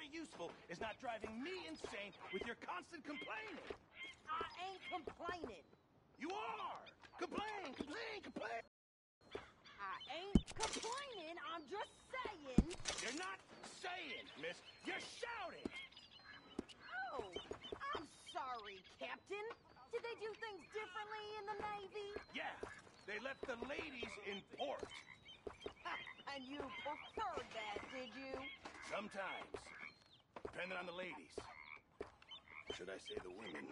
very useful is not driving me insane with your constant complaining. I ain't complaining. You are! Complain, complain, complain! I ain't complaining, I'm just saying. You're not saying, miss. You're shouting! Oh, I'm sorry, Captain. Did they do things differently in the Navy? Yeah, they left the ladies in port. And you preferred that, did you? Sometimes. Depending on the ladies. Should I say the women?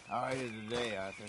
How are you today, Arthur?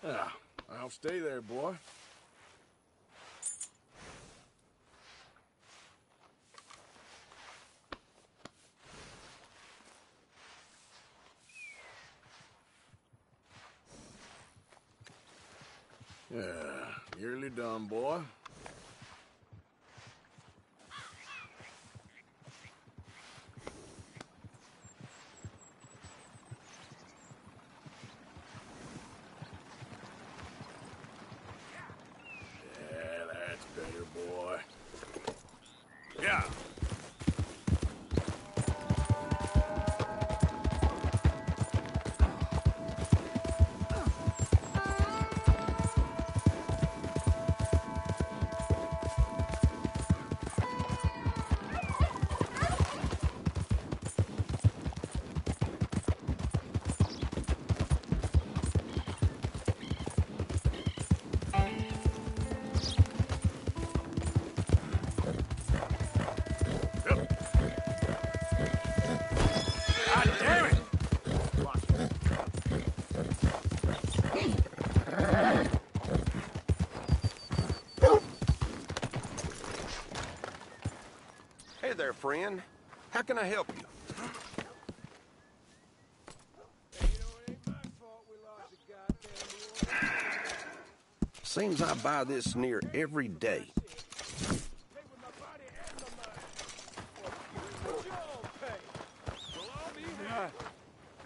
Yeah, I'll stay there, boy. Yeah, nearly done, boy. Yeah, that's better, boy. Yeah. Hey there, friend. How can I help you? Seems I buy this near every day.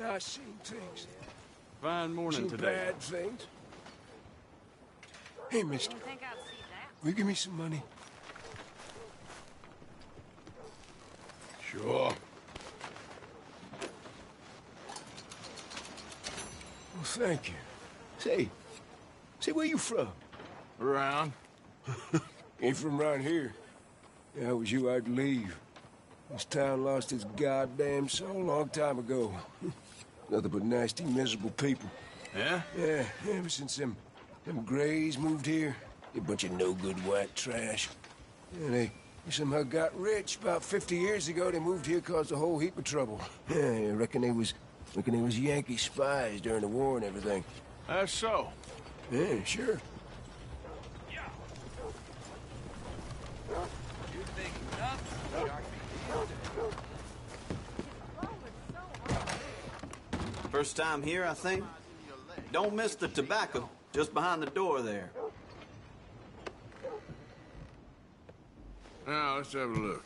I've seen things. Fine morning Seen today. bad things. Hey, mister, You think I'd see that? will you give me some money? Sure. Well, thank you. Say, where you from? Around. Ain't from around here. If I was you, I'd leave. This town lost its goddamn soul a long time ago. Nothing but nasty, miserable people. Yeah? Yeah, ever since them Grays moved here, they a bunch of no-good white trash. Yeah, they somehow got rich. About 50 years ago, they moved here, caused a whole heap of trouble. Yeah, I reckon they was Yankee spies during the war and everything. That's so. Yeah, sure. First time here, I think. Don't miss the tobacco, just behind the door there. Now, let's have a look.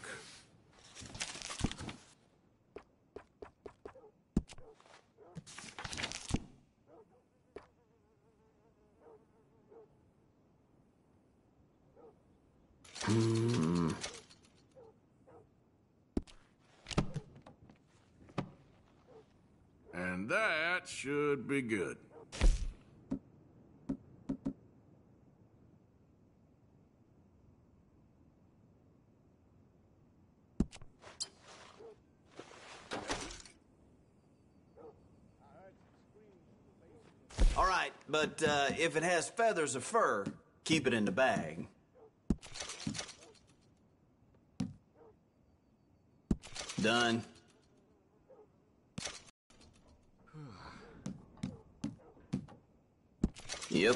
And that should be good. All right, but if it has feathers or fur, keep it in the bag. Done. Yep.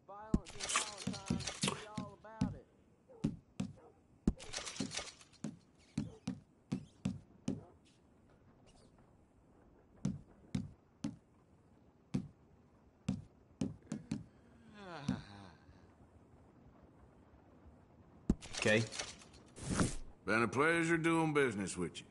Violence in Valentine, be all about it. Okay. Been a pleasure doing business with you.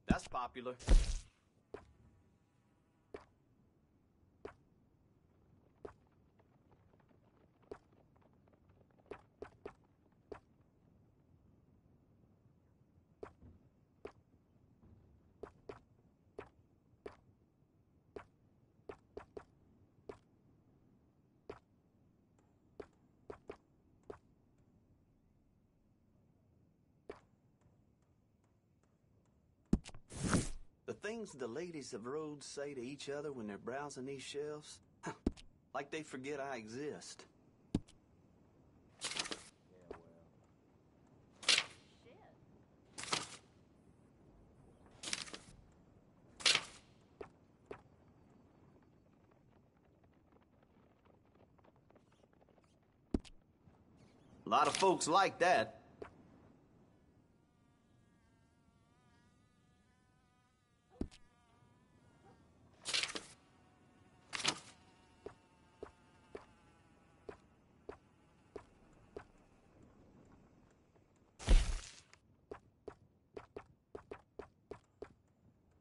That's popular. The things the ladies of Rhodes say to each other when they're browsing these shelves, like they forget I exist. A lot of folks like that.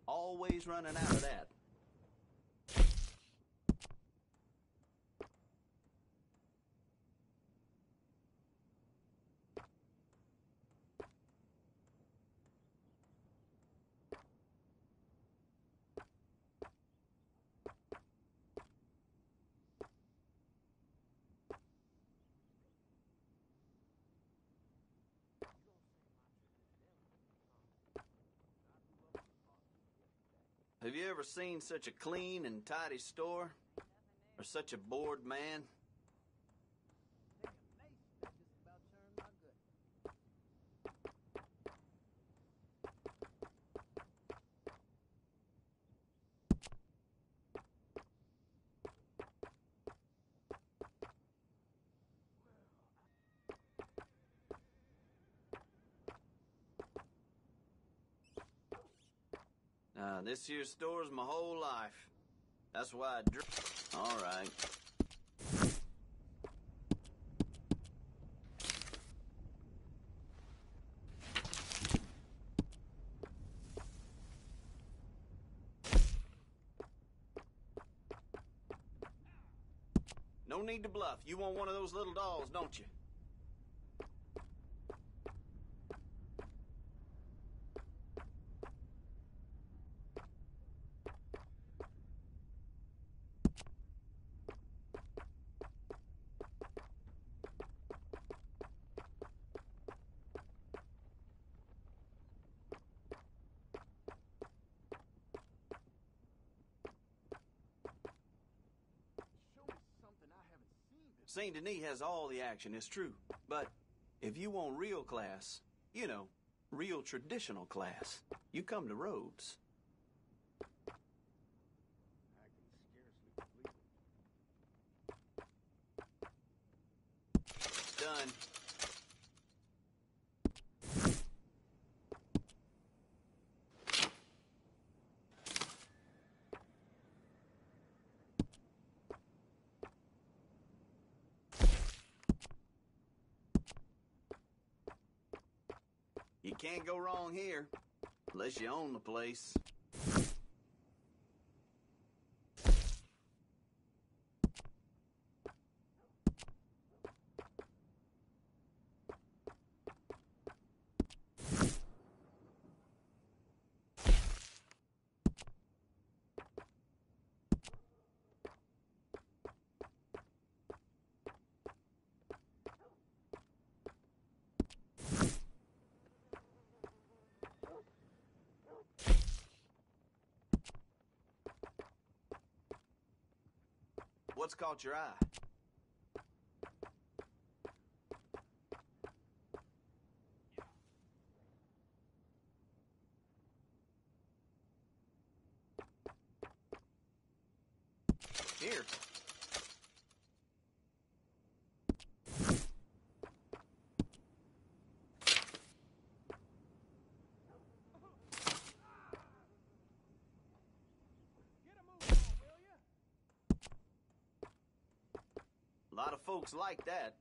Always running out of that. have you ever seen such a clean and tidy store? Or such a bored man? This here store's my whole life. That's why I All right. No need to bluff. You want one of those little dolls, don't you? St. Denis has all the action, it's true. But if you want real class, you know, real traditional class, you come to Rhodes. Done. You can't go wrong here, unless you own the place. What's caught your eye? Here. A lot of folks like that.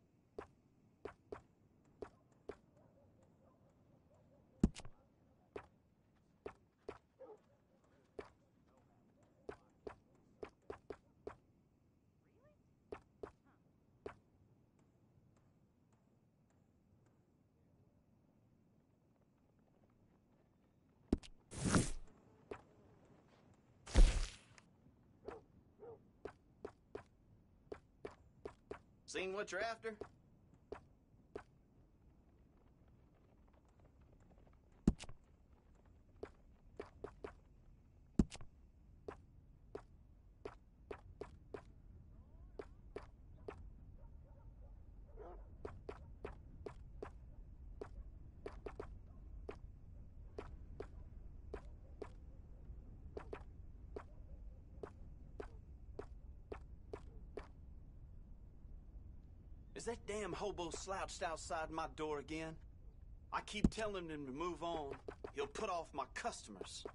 Seen what you're after? Is that damn hobo slouched outside my door again? I keep telling him to move on. He'll put off my customers.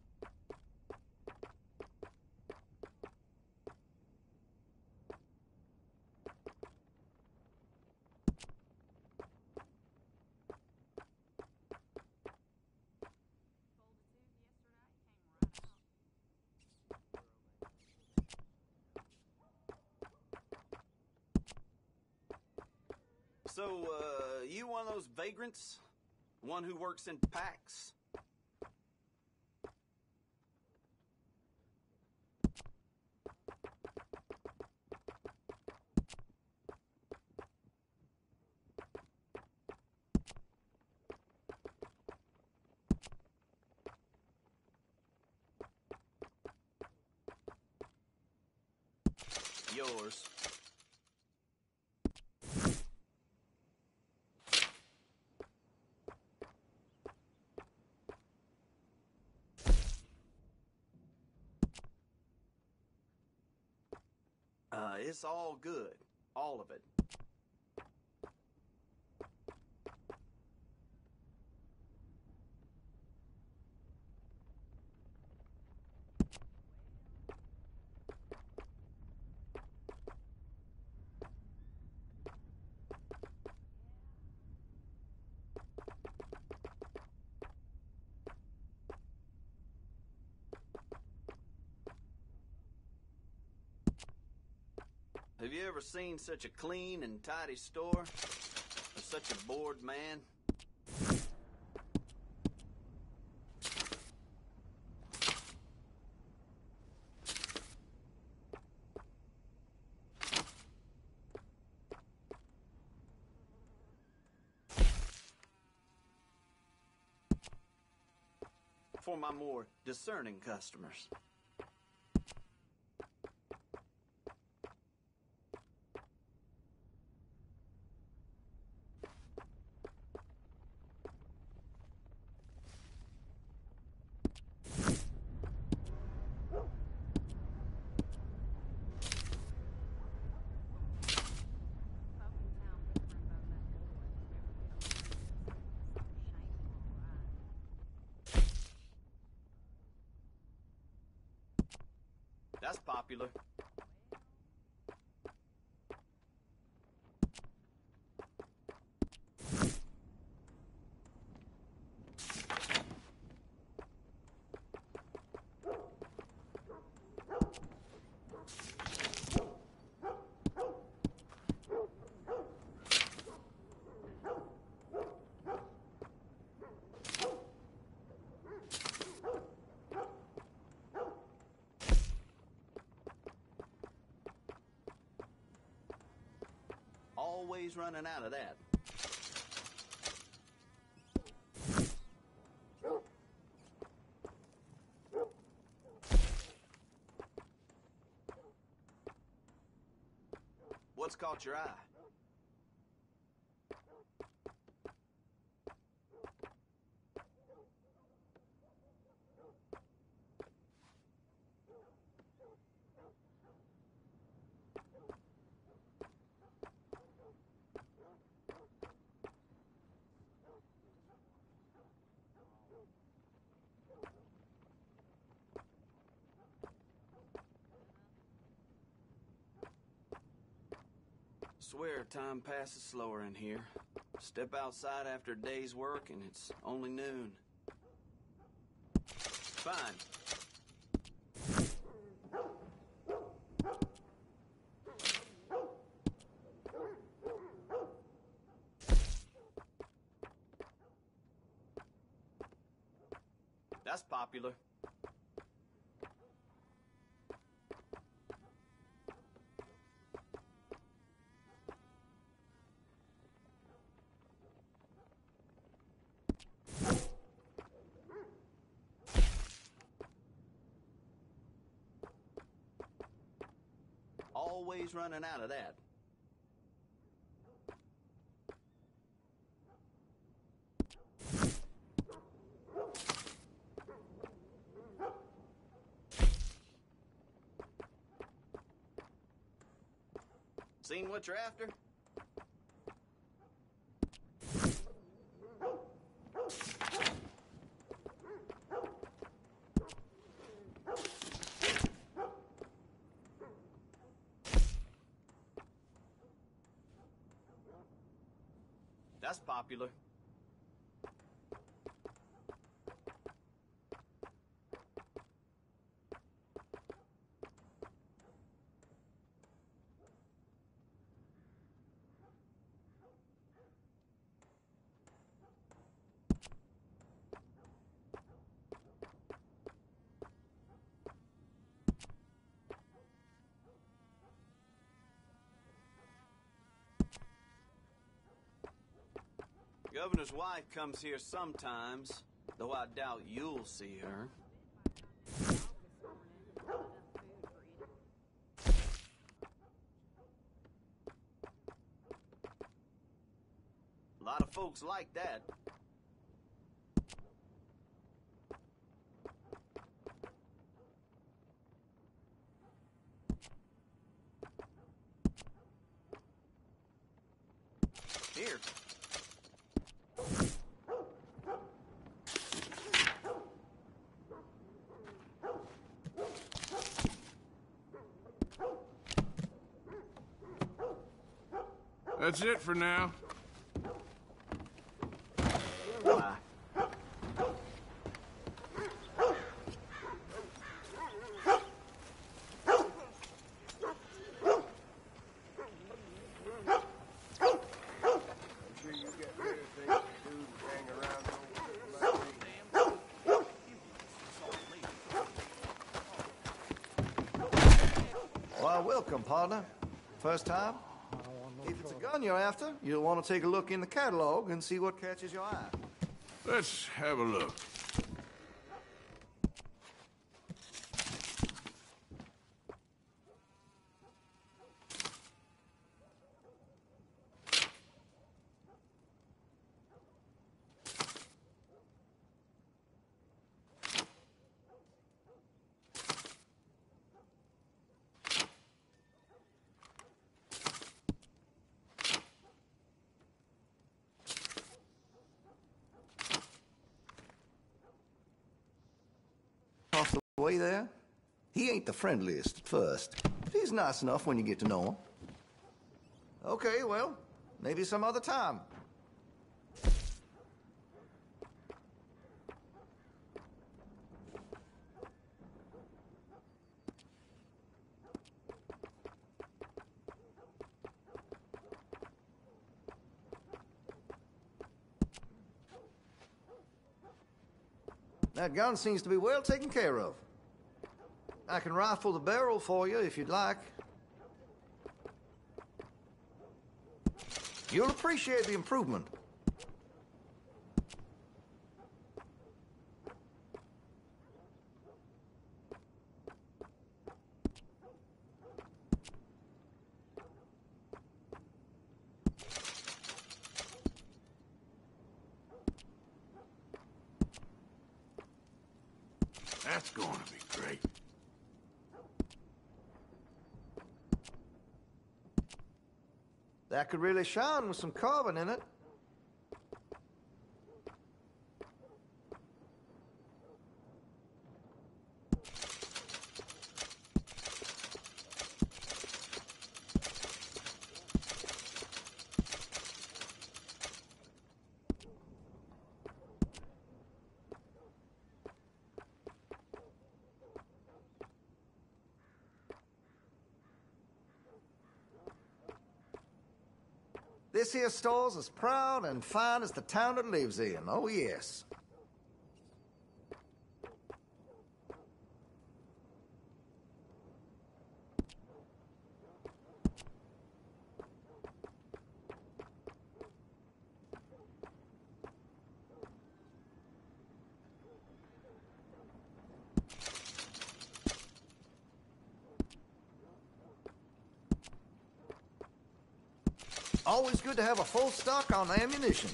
So, you one of those vagrants? One who works in packs? yours. It's all good. All of it. Have you ever seen such a clean and tidy store? Or such a bored man? For my more discerning customers. That's popular. Always running out of that. What's caught your eye? Swear time passes slower in here. Step outside after a day's work and it's only noon. Fine. That's popular. Always running out of that. Seen what you're after? That's popular. Governor's wife comes here sometimes, though I doubt you'll see her. of folks like that. Here. That's it for now. Why? Why, welcome, partner. First time? If it's a gun you're after, you'll want to take a look in the catalog and see what catches your eye. Let's have a look. Off the way there, he ain't the friendliest at first, but he's nice enough when you get to know him. Okay, well, maybe some other time. That gun seems to be well taken care of. I can rifle the barrel for you if you'd like. You'll appreciate the improvement. That's going to be great. That could really shine with some carbon in it. This here store's as proud and fine as the town it lives in. Oh, yes. Always good to have a full stock on ammunition.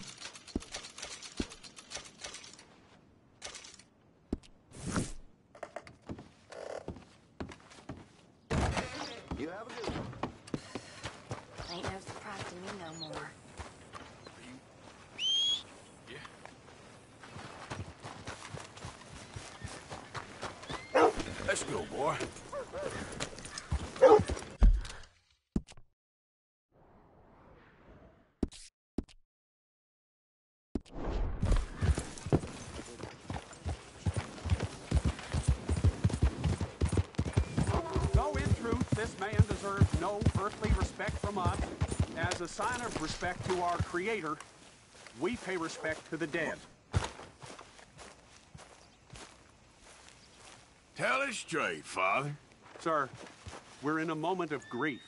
You have a good one. Ain't no surprise to me no more. Let's go, boy. This man deserves no earthly respect from us. As a sign of respect to our Creator, we pay respect to the dead. Tell it straight, Father. Sir, we're in a moment of grief.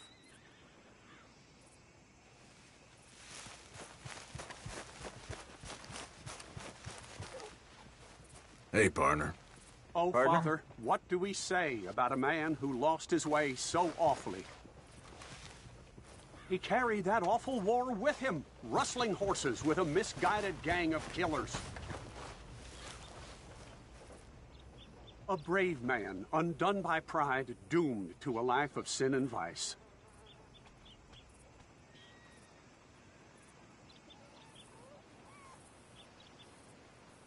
Hey, partner. Oh, Partner? Father, what do we say about a man who lost his way so awfully? He carried that awful war with him, rustling horses with a misguided gang of killers. A brave man, undone by pride, doomed to a life of sin and vice.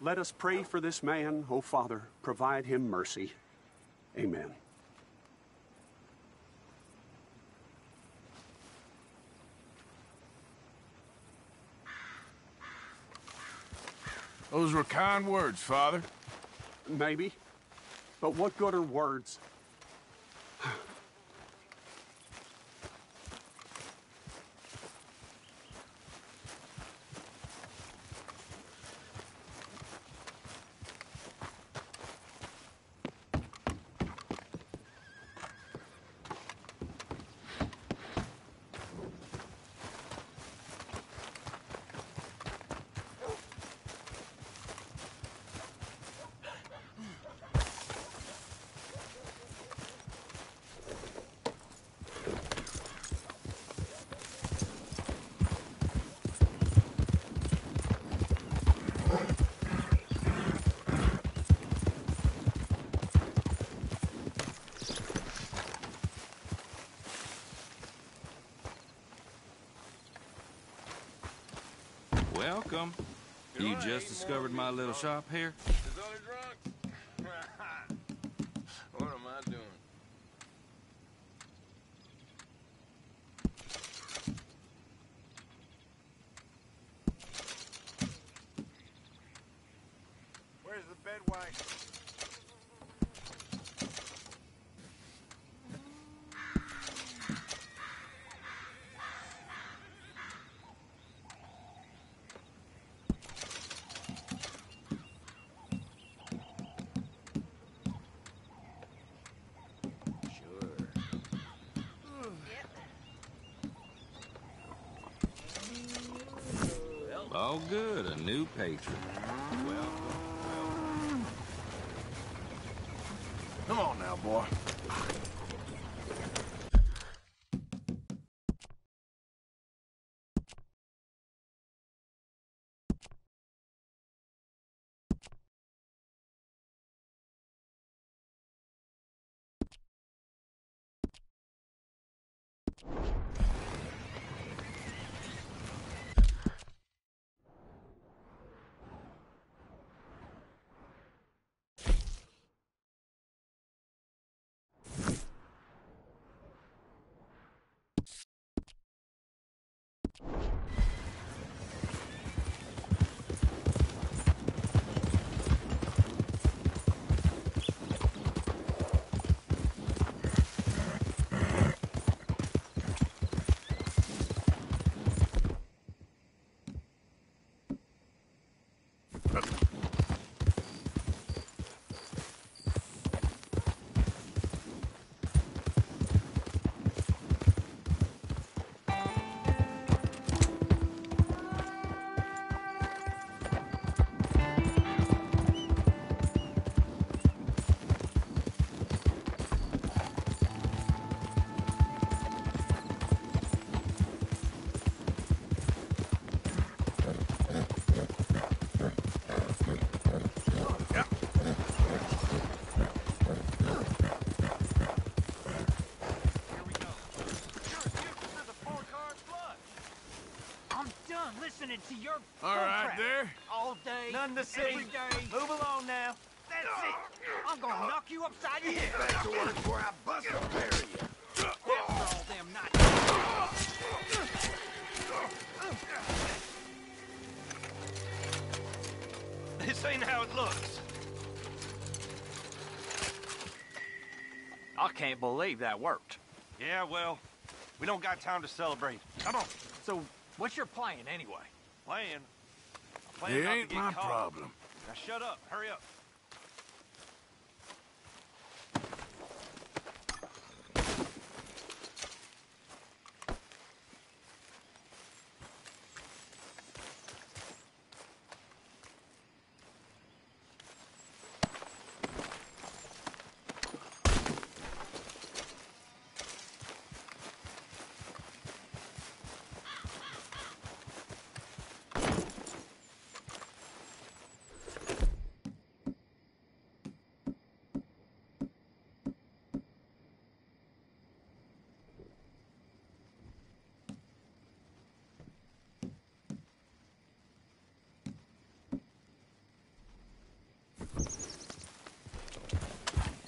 Let us pray for this man, O Father. Provide him mercy. Amen. Those were kind words, Father. Maybe. But what good are words? Welcome. You just discovered my little shop here? Is only drunk? What am I doing? Where's the bed wagon? All good, a new patron. Come on now, boy. Listening to your All right, there. all day, None to see. every day. Move along now. That's it. I'm gonna knock you upside your head. Back to work before I bust and bury you. That's for all them nights. This ain't how it looks. I can't believe that worked. Yeah, well, we don't got time to celebrate. Come on. So, what's your plan anyway? Plan? A plan It not to ain't get my caught. problem. Now shut up. Hurry up.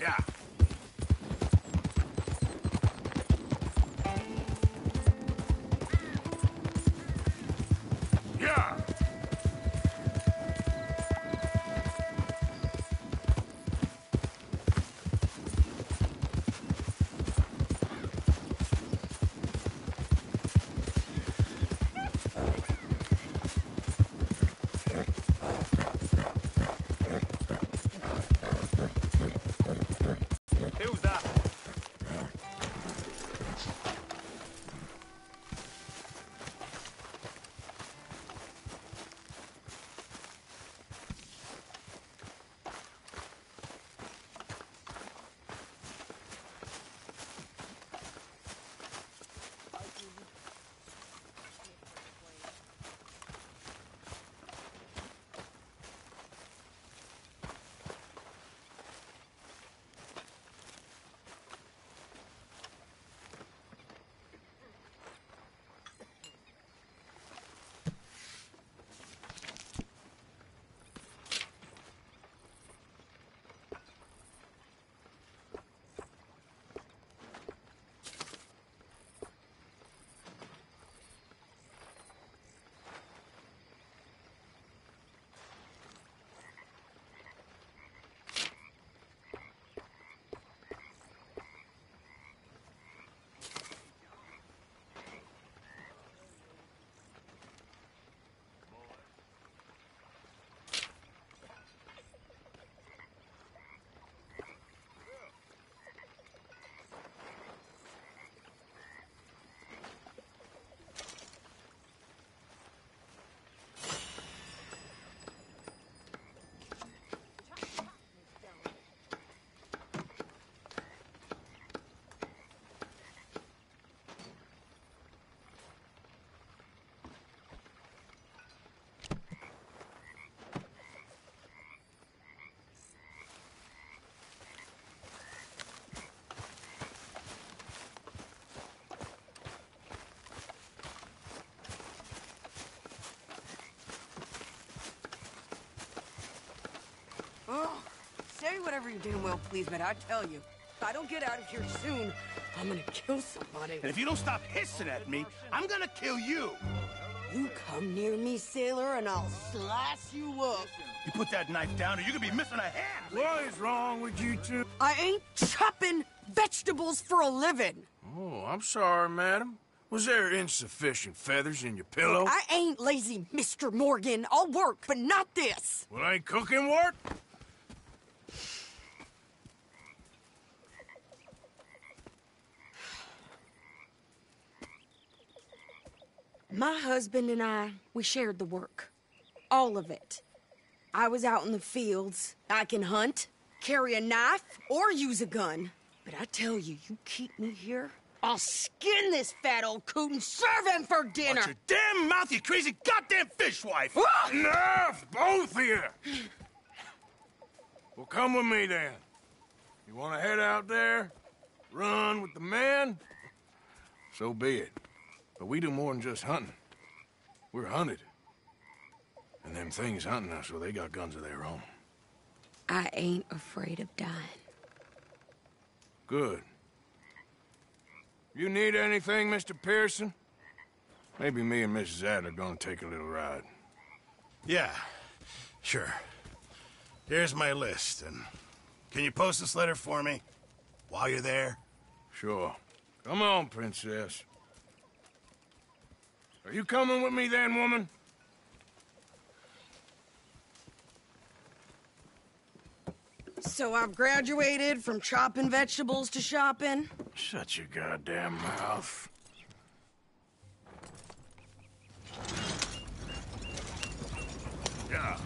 Yeah. Yeah. Who's that? Oh, say whatever you damn well please, but I tell you, if I don't get out of here soon, I'm gonna kill somebody. And if you don't stop hissing at me, I'm gonna kill you. You come near me, sailor, and I'll slice you up. You put that knife down or you're gonna be missing a hand. What is wrong with you two? I ain't chopping vegetables for a living. Oh, I'm sorry, madam. Was there insufficient feathers in your pillow? I ain't lazy, Mr. Morgan. I'll work, but not this. Well, ain't cooking work? My husband and I, we shared the work. All of it. I was out in the fields. I can hunt, carry a knife, or use a gun. But I tell you, you keep me here, I'll skin this fat old coot and serve him for dinner. Watch your damn mouth, you crazy goddamn fishwife! Enough, both of you! Well, come with me, then. You want to head out there? Run with the men? So be it. But we do more than just hunting. We're hunted. And them things hunting us, well, they got guns of their own. I ain't afraid of dying. Good. You need anything, Mr. Pearson? Maybe me and Mrs. Adler are gonna take a little ride. Yeah, sure. Here's my list, and can you post this letter for me while you're there? Sure. Come on, Princess. Are you coming with me then, woman? So I've graduated from chopping vegetables to shopping? Shut your goddamn mouth. Yeah.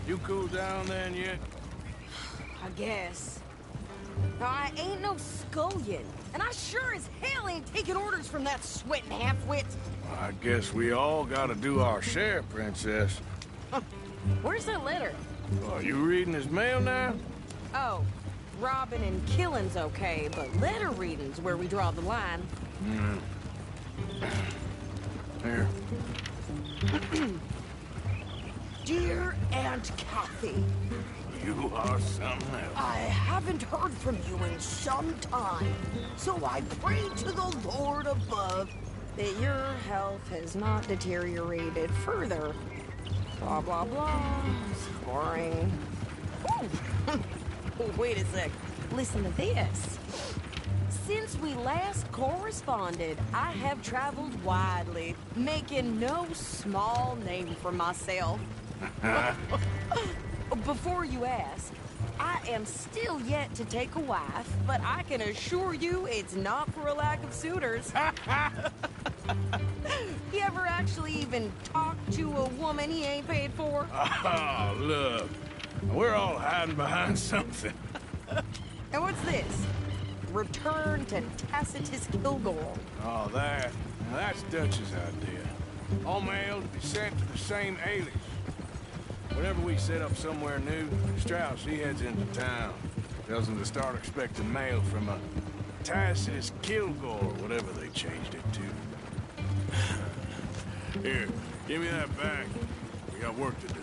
You cool down then yet? I guess. Now, I ain't no scullion, and I sure as hell ain't taking orders from that sweating half-wit. Well, I guess we all gotta do our share, Princess. Where's that letter? Are you reading his mail now? Oh, robbing and killing's okay, but letter reading's where we draw the line. Here. and Kathy. You are something else. I haven't heard from you in some time, so I pray to the Lord above that your health has not deteriorated further. Blah, blah, blah. It's boring. Ooh. Wait a sec. Listen to this. Since we last corresponded, I have traveled widely, making no small name for myself. Before you ask, I am still yet to take a wife, but I can assure you it's not for a lack of suitors. You ever actually even talk to a woman he ain't paid for? Oh, look. We're all hiding behind something. And what's this? Return to Tacitus Kilgore. Oh, that. Now, that's Dutch's idea. All mail to be sent to the same alias. Whenever we set up somewhere new, Strauss, he heads into town. Tells them to start expecting mail from a Tacitus Kilgore, whatever they changed it to. Here, give me that bag. We got work to do.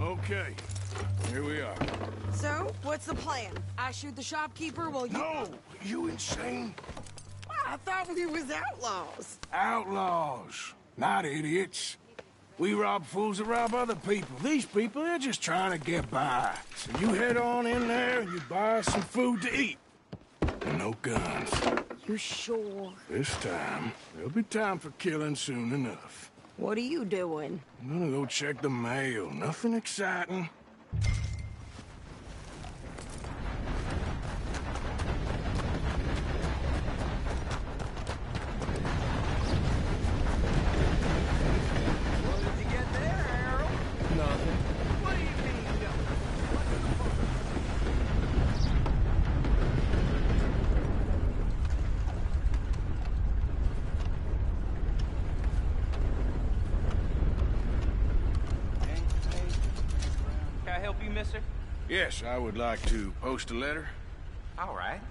Okay, here we are. So, what's the plan? I shoot the shopkeeper while you... No! You insane? I thought we was outlaws. Outlaws, not idiots. We rob fools that rob other people. These people, they're just trying to get by. So you head on in there and you buy us some food to eat. And no guns. You sure? This time, there'll be time for killing soon enough. What are you doing? I'm gonna go check the mail. Nothing exciting. What did you get there, Harold? Nothing. What do you mean, no? What's in the book? Can I help you, mister? Yes, I would like to post a letter. All right.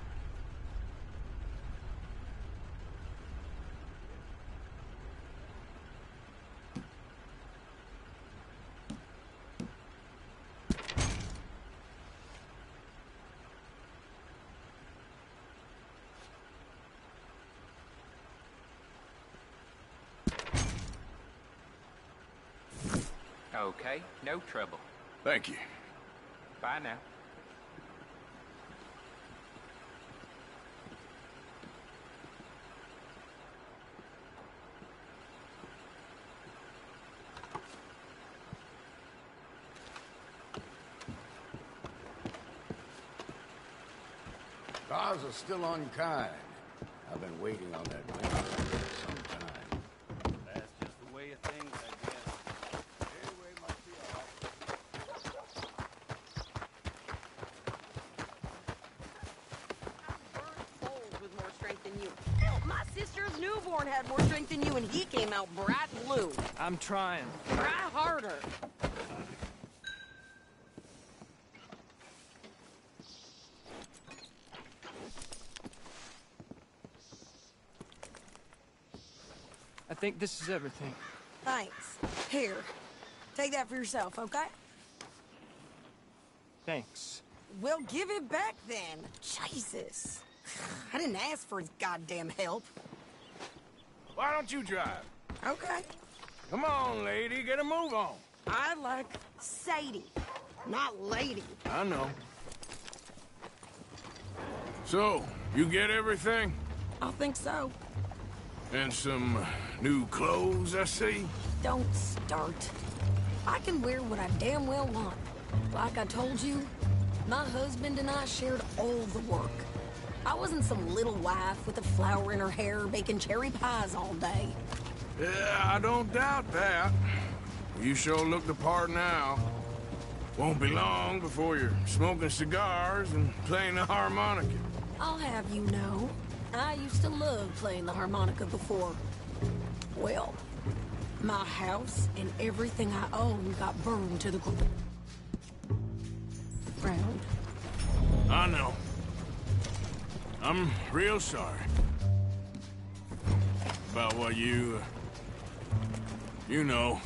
Okay, no trouble. Thank you. Bye now. Stars are still unkind. I've been waiting on that winter for some time. That's just the way of things, I guess. Anyway, must be all right. Souls with more strength than you. Hell, my sister's newborn had more strength than you, and he came out bright blue. I'm trying. Try harder. I think this is everything. Thanks. Here, take that for yourself, okay? Thanks. Well, give it back then. Jesus. I didn't ask for his goddamn help. Why don't you drive? Okay. Come on, lady, get a move on. I like Sadie, not lady. I know. So, you get everything? I think so. And some new clothes, I see? Don't start. I can wear what I damn well want. Like I told you, my husband and I shared all the work. I wasn't some little wife with a flower in her hair baking cherry pies all day. Yeah, I don't doubt that. You sure look the part now. Won't be long before you're smoking cigars and playing the harmonica. I'll have you know, I used to love playing the harmonica before. Well, my house and everything I own got burned to the ground. I know. I'm real sorry about what you know.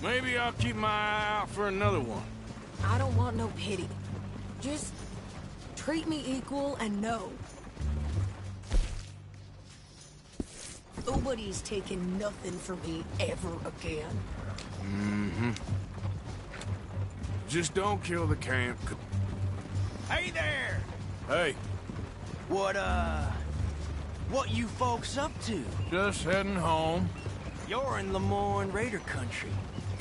Maybe I'll keep my eye out for another one. I don't want no pity. Just treat me equal and know. Nobody's taking nothing from me ever again. Mm-hmm. Just don't kill the camp. Hey there! Hey. What you folks up to? Just heading home. You're in Lemoyne Raider country.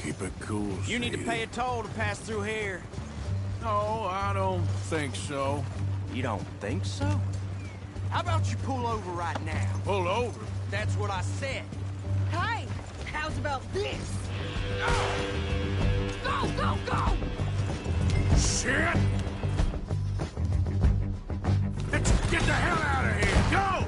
Keep it cool, You need to Sadie. pay a toll to pass through here. No, I don't think so. You don't think so? How about you pull over right now? Pull over? That's what I said. Hey, how's about this? Go, go, go! Shit! Let's get the hell out of here! Go!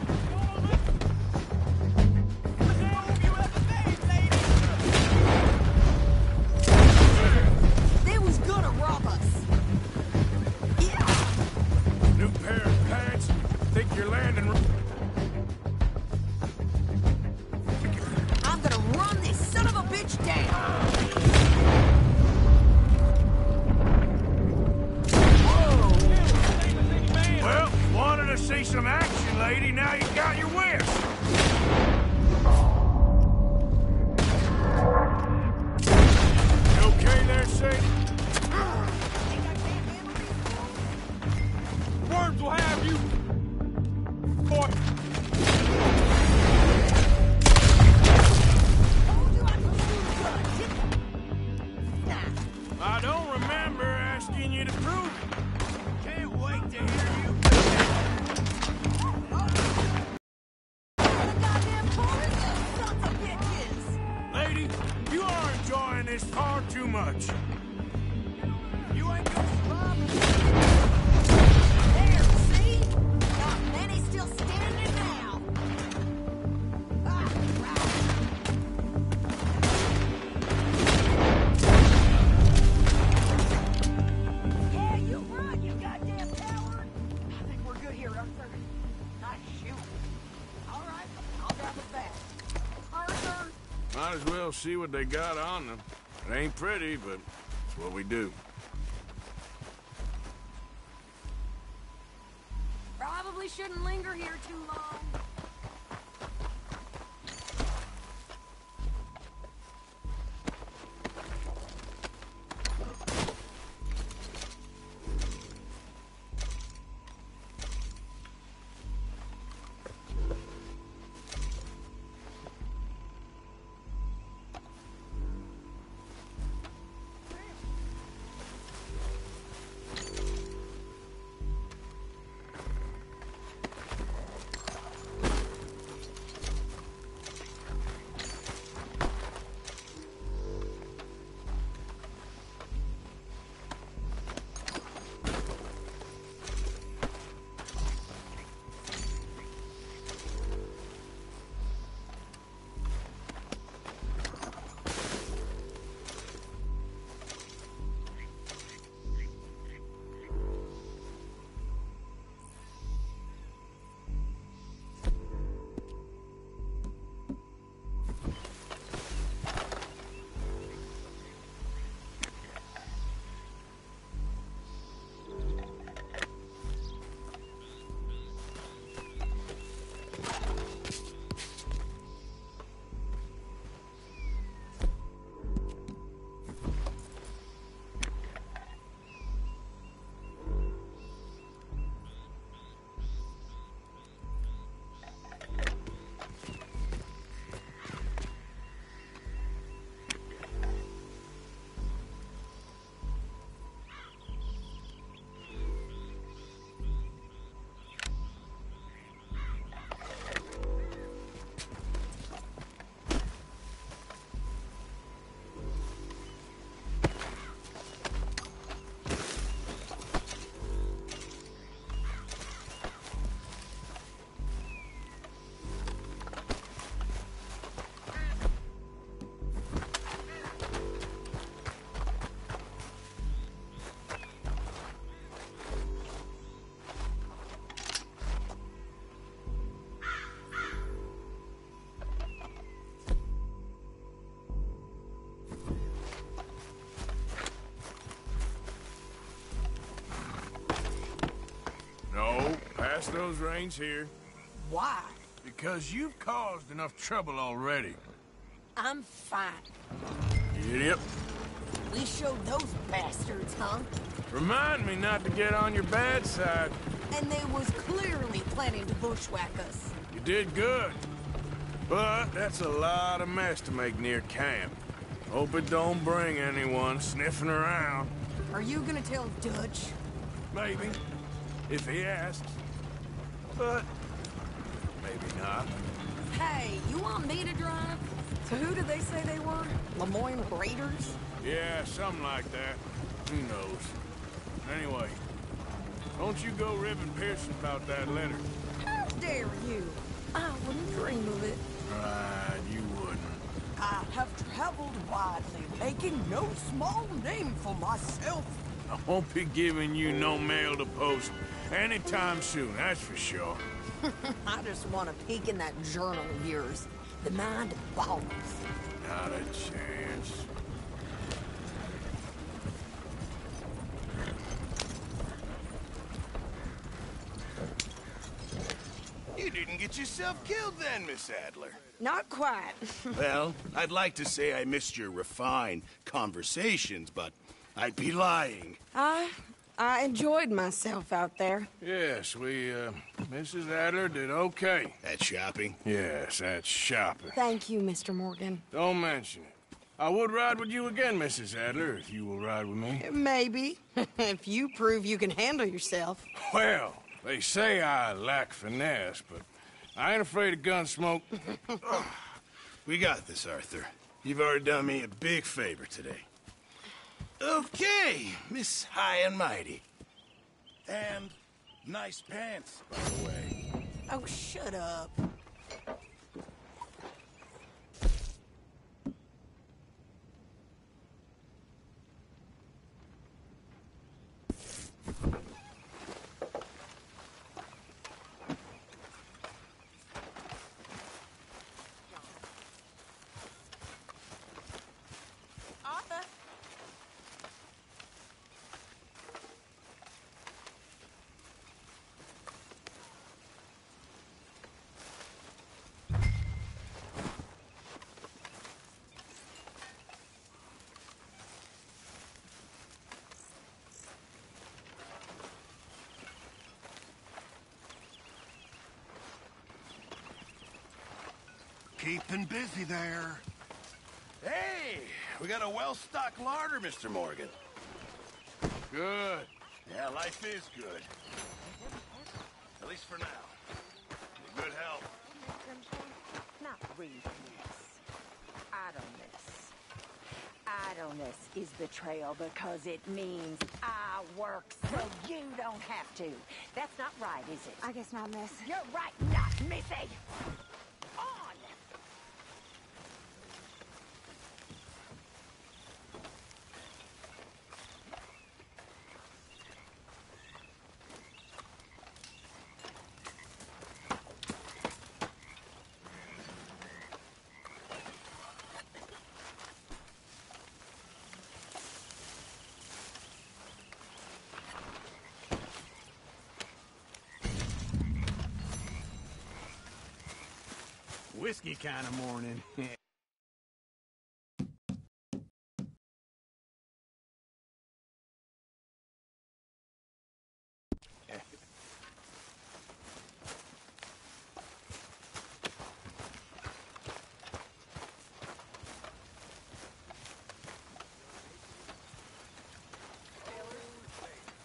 They was gonna rob us. Yeah. New pair of pants. Think you're landing. I'm gonna run this son of a bitch down. Well, wanted to see some action, lady. Now you got your wish. You okay there, Sadie? Worms will have you, boy. I don't remember asking you to prove it. Can't wait to hear you. Lady, you are enjoying this far too much. You ain't gonna stop me. There, see? Not many still standing now. Yeah, you run, you goddamn coward. I think we're good here, Arthur. Nice shoot. All right, I'll grab us back. Arthur! Might as well see what they got on them. It ain't pretty, but it's what we do. Probably shouldn't linger here too long. pass those reins here. Why? Because you've caused enough trouble already. I'm fine. Yep. We showed those bastards, huh? Remind me not to get on your bad side. And they was clearly planning to bushwhack us. You did good. But that's a lot of mess to make near camp. Hope it don't bring anyone sniffing around. Are you gonna tell Dutch? Maybe. If he asks. But maybe not. Hey, you want me to drive? So who did they say they were? Lemoyne Raiders? Yeah, something like that. Who knows? Anyway, don't you go ribbing Pearson about that letter. How dare you? I wouldn't dream of it. Right, you wouldn't. I have traveled widely, making no small name for myself. I won't be giving you no mail to post anytime soon, that's for sure. I just want to peek in that journal of yours. The mind boggles. Not a chance. You didn't get yourself killed then, Miss Adler. Not quite. Well, I'd like to say I missed your refined conversations, but I'd be lying. I enjoyed myself out there. Yes, Mrs. Adler did okay. At shopping? Yes, at shopping. Thank you, Mr. Morgan. Don't mention it. I would ride with you again, Mrs. Adler, if you will ride with me. Maybe. If you prove you can handle yourself. Well, they say I lack finesse, but I ain't afraid of gun smoke. We got this, Arthur. You've already done me a big favor today. Okay, Miss High and Mighty. And nice pants, by the way. Oh, shut up. Keeping busy there. Hey, we got a well-stocked larder, Mr. Morgan. Good. Yeah, life is good. At least for now. In good health. Not weakness. Idleness. Idleness is betrayal because it means I work so you don't have to. That's not right, is it? I guess not, miss. You're right, not Missy! On! Whiskey kind of morning.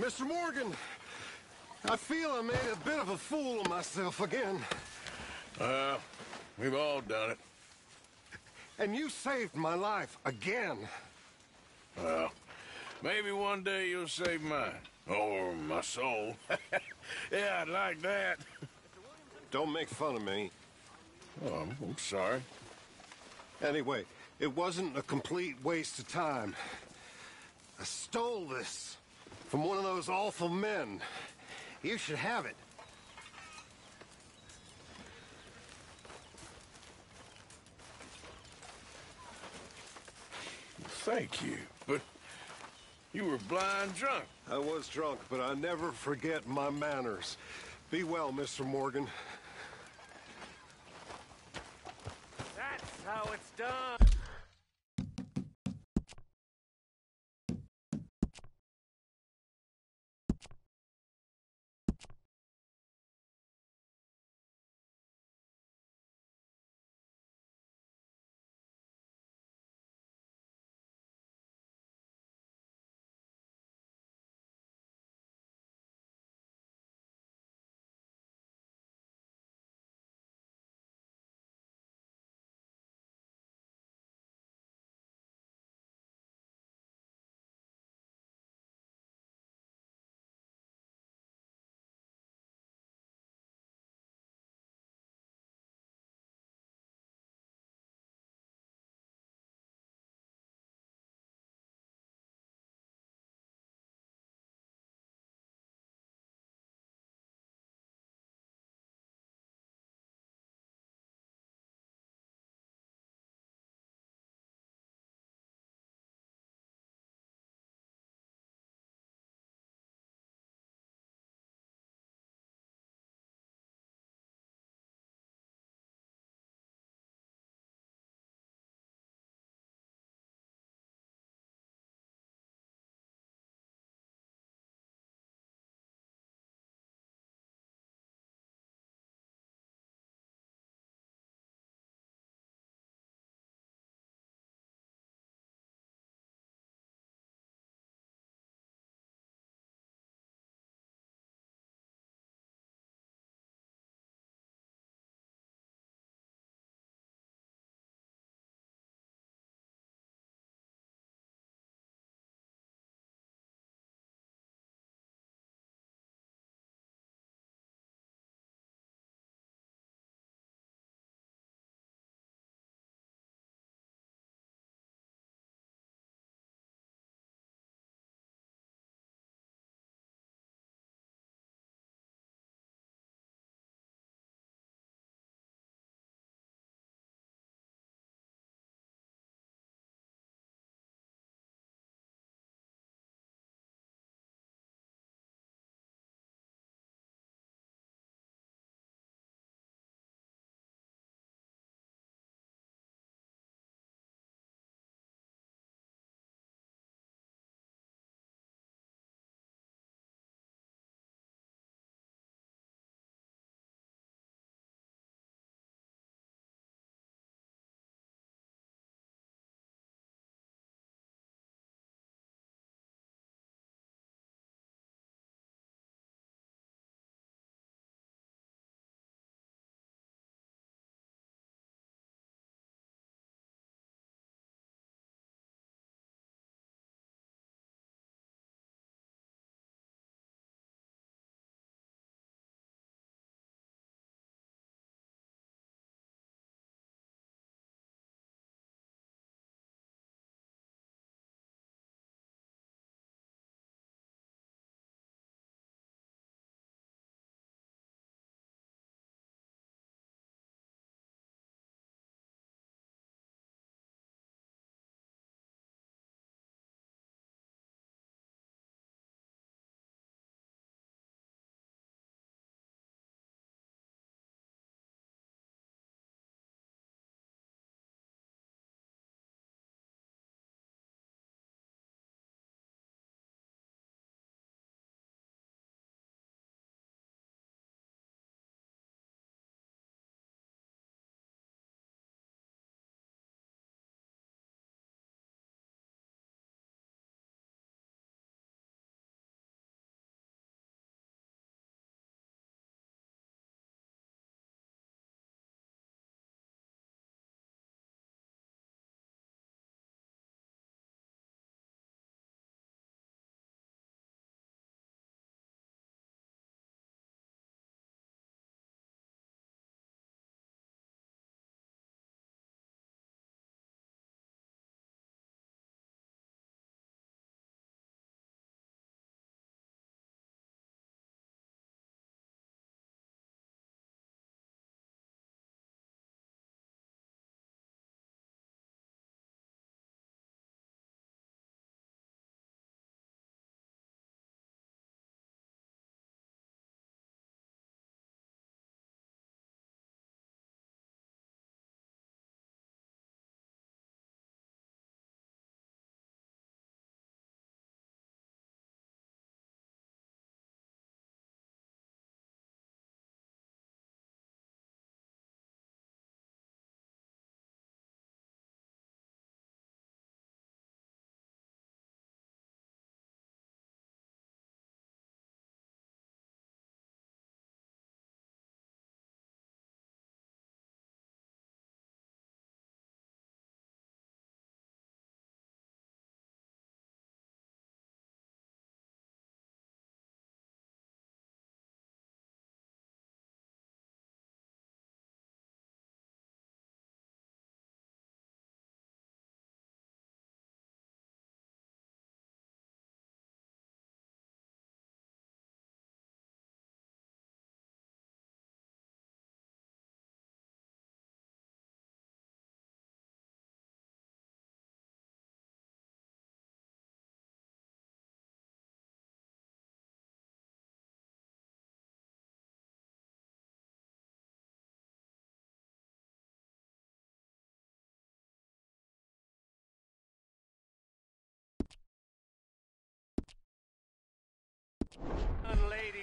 Mr. Morgan, I feel I made a bit of a fool of myself again. We've all done it. And you saved my life again. Well, maybe one day you'll save mine. Or my soul. Yeah, I'd like that. Don't make fun of me. Oh, I'm sorry. Anyway, it wasn't a complete waste of time. I stole this from one of those awful men. You should have it. Thank you, but you were blind drunk. I was drunk, but I never forget my manners. Be well, Mr. Morgan. That's how it's done.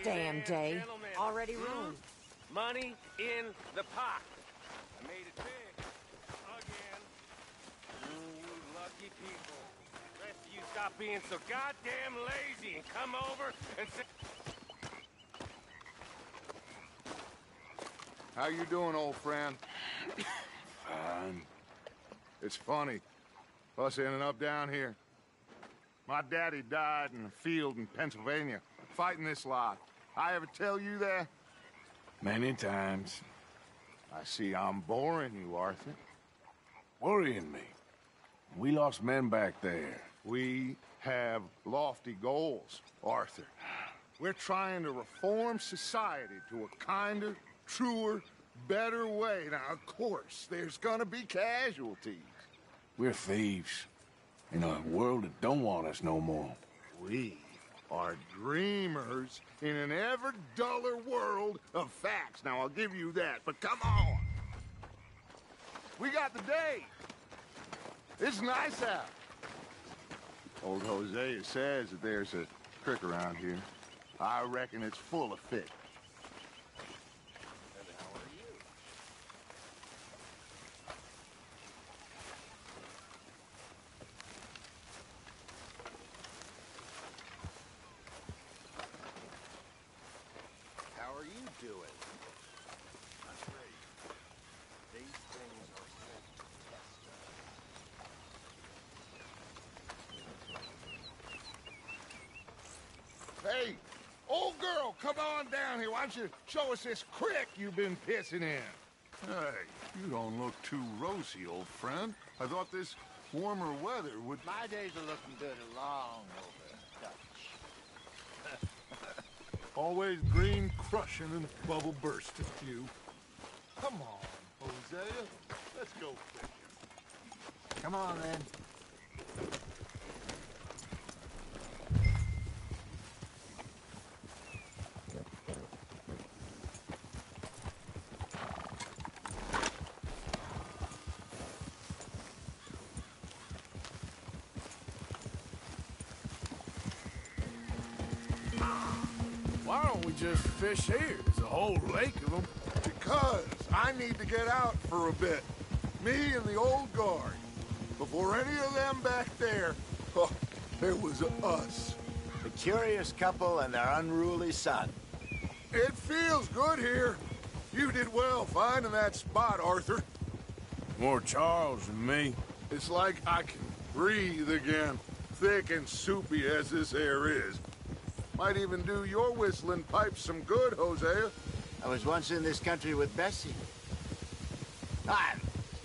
Damn day. Already ruined. Money in the pot. I made it big. Again. You lucky people. The rest of you stop being so goddamn lazy and come over and say... How you doing, old friend? Fine. It's funny, us ending up down here. My daddy died in a field in Pennsylvania, fighting this lot. I ever tell you that? Many times. I see I'm boring you, Arthur. Worrying me. We lost men back there. We have lofty goals, Arthur. We're trying to reform society to a kinder, truer, better way. Now, of course, there's gonna be casualties. We're thieves in a world that don't want us no more. We are dreamers in an ever duller world of facts. Now, I'll give you that, but come on. We got the day. It's nice out. Old Hosea says that there's a creek around here. I reckon it's full of fish. How are you doing? Not great. These things are sent to test us. Hey, old girl, come on down here. Why don't you show us this creek you've been pissing in? Hey, you don't look too rosy, old friend. I thought this warmer weather would... My days are looking good along over Dutch. Always green crushing and bubble bursting, you. Come on, Hosea. Let's go fishing. Come on, then. Why don't we just fish here? There's a whole lake of them. Because I need to get out for a bit. Me and the old guard. Before any of them back there, oh, there was us. The curious couple and their unruly son. It feels good here. You did well finding that spot, Arthur. More Charles than me. It's like I can breathe again, thick and soupy as this air is. Might even do your whistling pipes some good, Hosea. I was once in this country with Bessie.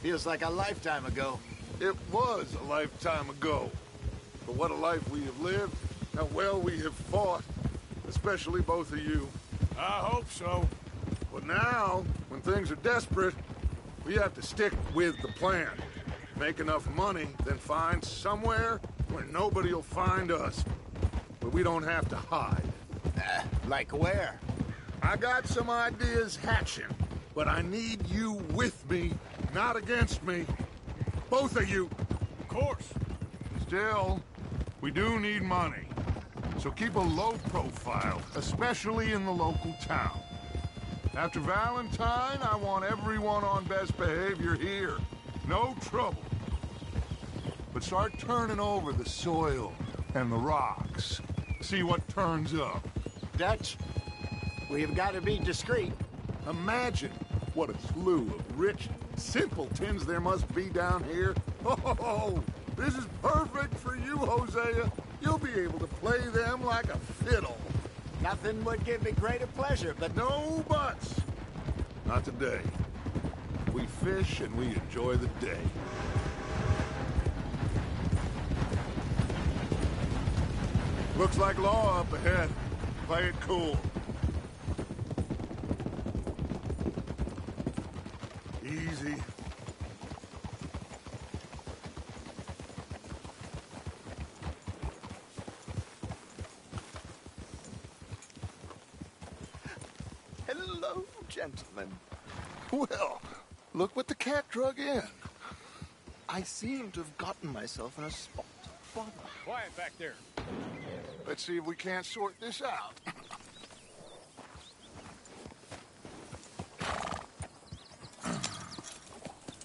Feels like a lifetime ago. It was a lifetime ago. But what a life we have lived. How well we have fought. Especially both of you. I hope so. But now, when things are desperate, we have to stick with the plan. Make enough money, then find somewhere where nobody will find us. But we don't have to hide. Like where? I got some ideas hatching, but I need you with me, not against me. Both of you. Of course. Still, we do need money. So keep a low profile, especially in the local town. After Valentine, I want everyone on best behavior here. No trouble. But start turning over the soil and the rocks. See what turns up. Dutch, we've got to be discreet. Imagine what a slew of rich simpletons there must be down here. Oh, this is perfect for you, Hosea. You'll be able to play them like a fiddle. Nothing would give me greater pleasure, but... No buts. Not today. We fish and we enjoy the day. Looks like law up ahead. Play it cool. Easy. Hello, gentlemen. Well, look what the cat drug in. I seem to have gotten myself in a spot. Quiet back there. Let's see if we can't sort this out.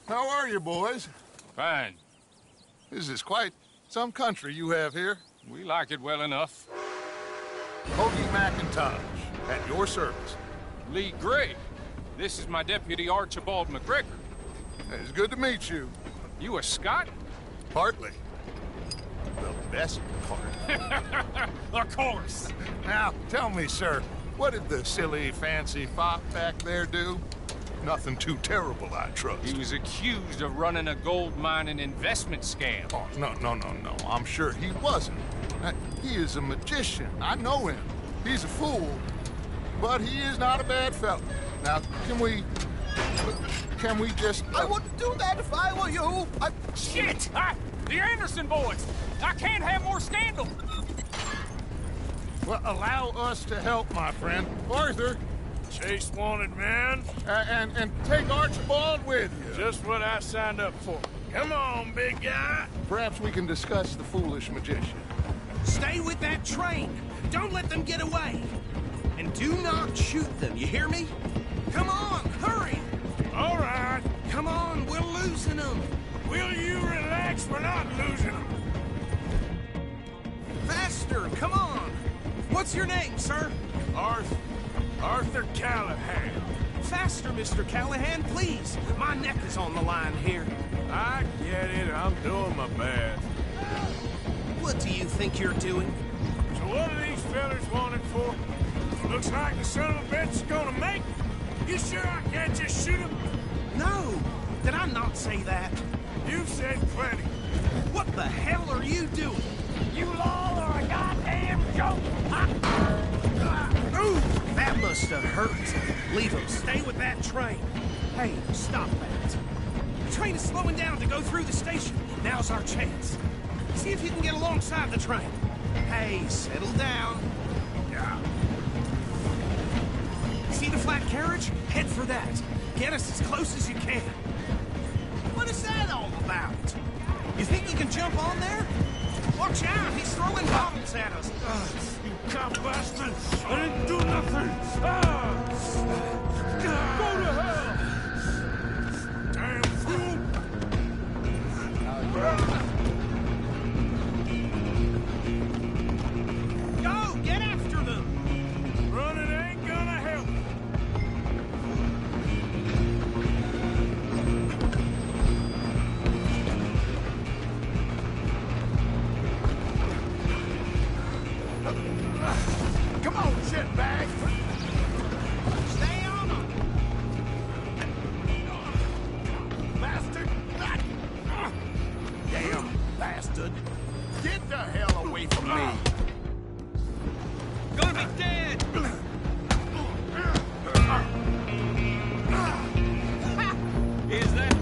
How are you, boys? Fine. This is quite some country you have here. We like it well enough. Hoagie McIntosh, at your service. Lee Gray. This is my deputy Archibald McGregor. It's good to meet you. You a Scot? Partly. The best part. Of course. Now, tell me, sir, what did the silly, fancy fop back there do? Nothing too terrible, I trust. He was accused of running a gold mining investment scam. Oh, no. I'm sure he wasn't. He is a magician. I know him. He's a fool, but he is not a bad fellow. Now, can we just... I wouldn't do that if I were you. Shit! The Anderson boys! I can't have more scandal! Well, allow us to help, my friend. Arthur! Chase wanted man. And take Archibald with you. Just what I signed up for. Come on, big guy. Perhaps we can discuss the foolish magician. Stay with that train. Don't let them get away. And do not shoot them, you hear me? Come on, hurry! All right. Come on, we're losing them. Will you relax? We're not losing them. Faster, come on. What's your name, sir? Arthur Callahan. Faster, Mr. Callahan, please. My neck is on the line here. I get it. I'm doing my best. What do you think you're doing? So what are these fellas wanted for? Looks like the son of a bitch is gonna make. You sure I can't just shoot him? No. Did I not say that? You've said plenty. What the hell are you doing? You all are a goddamn joke. Ooh, that must have hurt. Leave him. Stay with that train. Hey, stop that. The train is slowing down to go through the station. Now's our chance. See if you can get alongside the train. Hey, settle down. Yeah. See the flat carriage? Head for that. Get us as close as you can. What is that all about? You think you can jump on there? Watch out, he's throwing bottles at us. You cop bastard! I didn't do nothing! Go to hell! Damn fool! Go, get after them! Running ain't gonna help. Come on, shitbag! Stay on them! Bastard! Damn bastard! Get the hell away from me! Gonna be dead! Is that...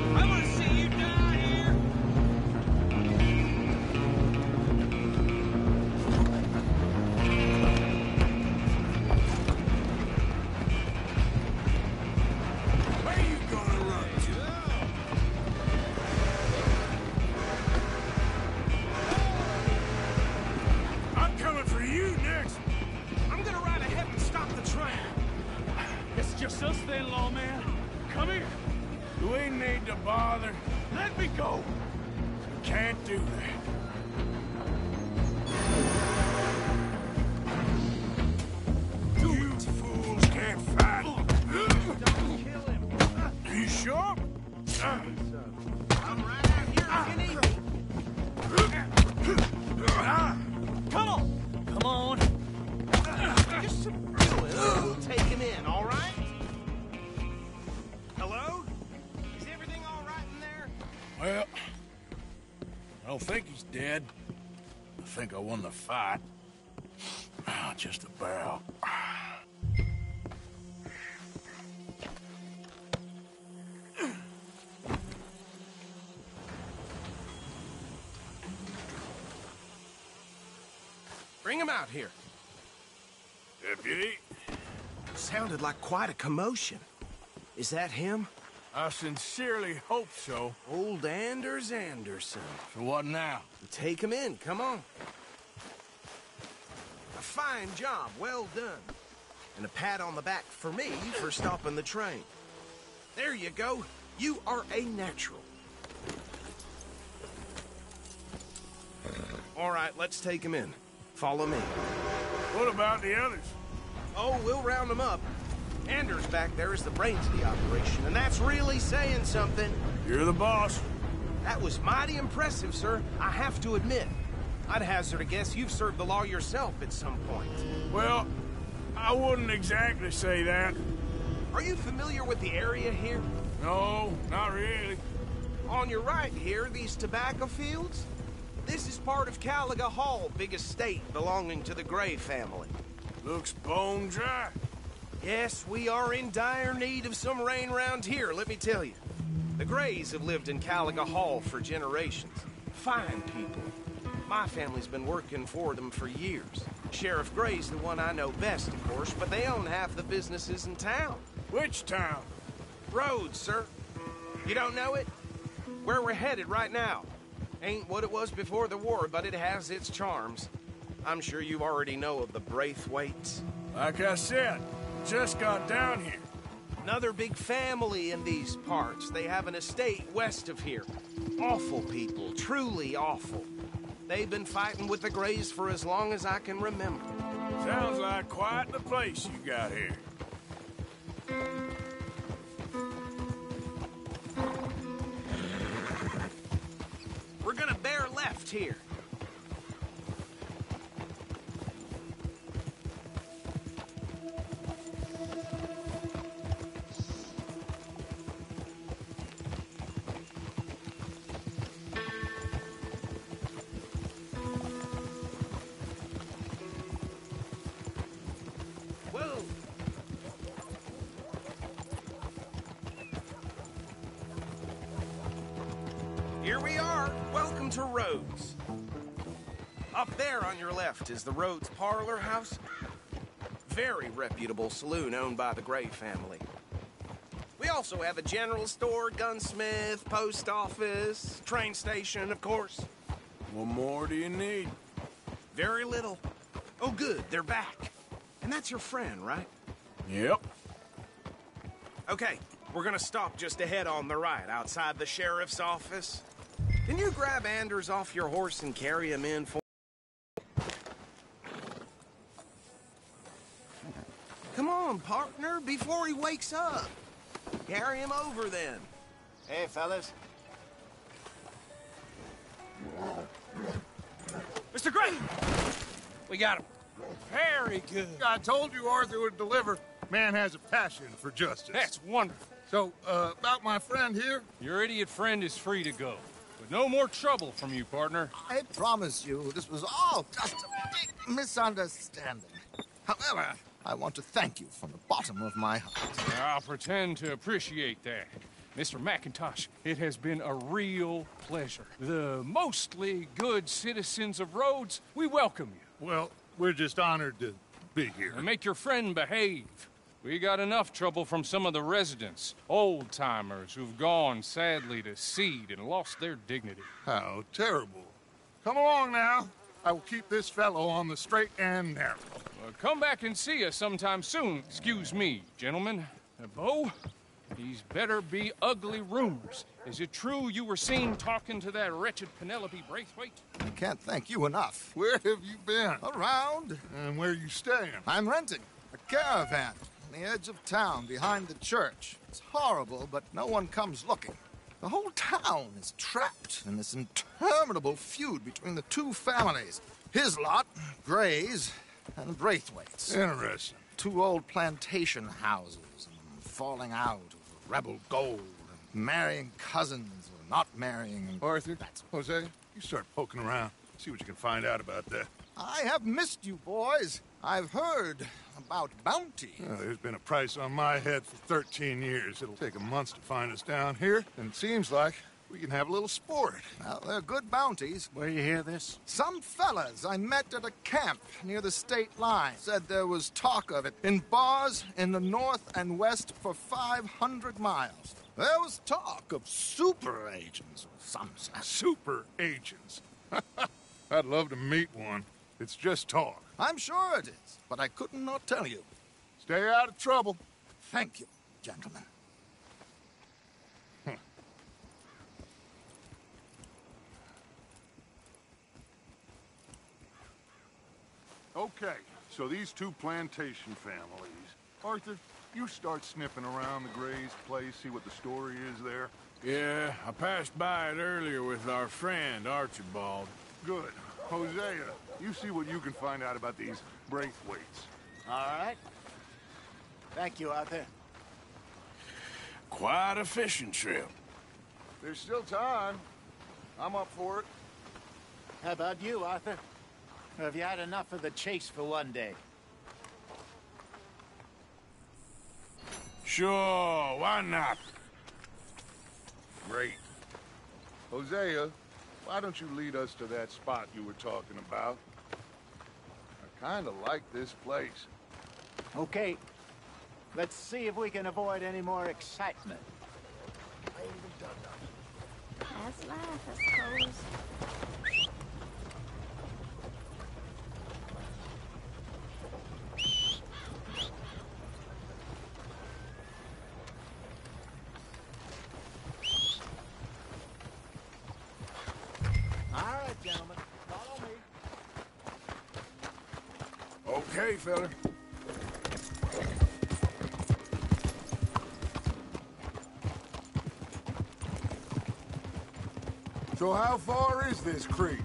I want to see you die here! Where you gonna run to? I'm coming for you next. I'm gonna ride ahead and stop the train. It's just us then, lawman. Come here. You ain't need to bother. Let me go. You can't do that. You fools can't fight. Don't kill him. Are you sure? I'm right out here if you need me. Come on! Come on! Just subdue it. We'll take him in, all right? Hello? Is everything all right in there? Well, I don't think he's dead. I think I won the fight. Just about. Bring him out here. Deputy? Sounded like quite a commotion. Is that him? I sincerely hope so. Old Anders Anderson. So what now? Take him in, come on. A fine job, well done. And a pat on the back for me for stopping the train. There you go. You are a natural. All right, let's take him in. Follow me. What about the others? Oh, we'll round them up. Anders back there is the brains of the operation, and that's really saying something. You're the boss. That was mighty impressive, sir. I have to admit. I'd hazard a guess you've served the law yourself at some point. Well, I wouldn't exactly say that. Are you familiar with the area here? No, not really. On your right here, these tobacco fields? This is part of Caliga Hall, big estate belonging to the Gray family. Looks bone dry. Yes, we are in dire need of some rain round here, let me tell you. The Grays have lived in Caliga Hall for generations. Fine people. My family's been working for them for years. Sheriff Gray's the one I know best, of course, but they own half the businesses in town. Which town? Rhodes, sir. You don't know it? Where we're headed right now. Ain't what it was before the war, but it has its charms. I'm sure you already know of the Braithwaites. Like I said, just got down here. Another big family in these parts. They have an estate west of here. Awful people, truly awful. They've been fighting with the Grays for as long as I can remember. Sounds like quite the place you got here. We're gonna bear left here. Whoa! Here we are. Welcome to Rhodes. Up there on your left is the Rhodes Parlor House. Very reputable saloon owned by the Gray family. We also have a general store, gunsmith, post office, train station, of course. What more do you need? Very little. Oh, good, they're back. And that's your friend, right? Yep. Okay, we're gonna stop just ahead on the right, outside the sheriff's office. Can you grab Anders off your horse and carry him in for... Come on, partner, before he wakes up. Carry him over, then. Hey, fellas. Mr. Gray! We got him. Very good. I told you Arthur would deliver. Man has a passion for justice. That's wonderful. So, about my friend here? Your idiot friend is free to go. But no more trouble from you, partner. I promise you, this was all just a big misunderstanding. However, I want to thank you from the bottom of my heart. I'll pretend to appreciate that. Mr. McIntosh, it has been a real pleasure. The mostly good citizens of Rhodes, we welcome you. Well, we're just honored to be here. And make your friend behave. We got enough trouble from some of the residents, old-timers who've gone, sadly, to seed and lost their dignity. How terrible. Come along now. I will keep this fellow on the straight and narrow. Come back and see us sometime soon. Excuse me, gentlemen. Bo, these better be ugly rumors. Is it true you were seen talking to that wretched Penelope Braithwaite? I can't thank you enough. Where have you been? Around. And where are you staying? I'm renting a caravan on the edge of town behind the church. It's horrible, but no one comes looking. The whole town is trapped in this interminable feud between the two families. His lot, Gray's, and Braithwaite's. Interesting. Two old plantation houses, and falling out of rebel gold, and marrying cousins or not marrying. And Arthur, Jose, you start poking around. See what you can find out about that. I have missed you, boys. I've heard about bounty. Well, there's been a price on my head for 13 years. It'll take a month to find us down here, and it seems like we can have a little sport. Well, they're good bounties. Where you hear this? Some fellas I met at a camp near the state line said there was talk of it in bars in the north and west for 500 miles. There was talk of super agents or some such. Super agents? I'd love to meet one. It's just talk. I'm sure it is, but I couldn't not tell you. Stay out of trouble. Thank you, gentlemen. Okay, so these two plantation families. Arthur, you start sniffing around the Gray's place, see what the story is there. Yeah, I passed by it earlier with our friend, Archibald. Good. Hosea, you see what you can find out about these Braithwaites. All right. Thank you, Arthur. Quite a fishing trip. There's still time. I'm up for it. How about you, Arthur? Or have you had enough of the chase for one day? Sure, why not? Great. Hosea, why don't you lead us to that spot you were talking about? I kind of like this place. Okay. Let's see if we can avoid any more excitement. I ain't even done nothing. That's life, I suppose. Gentlemen, follow me. Okay, fella. So how far is this creek?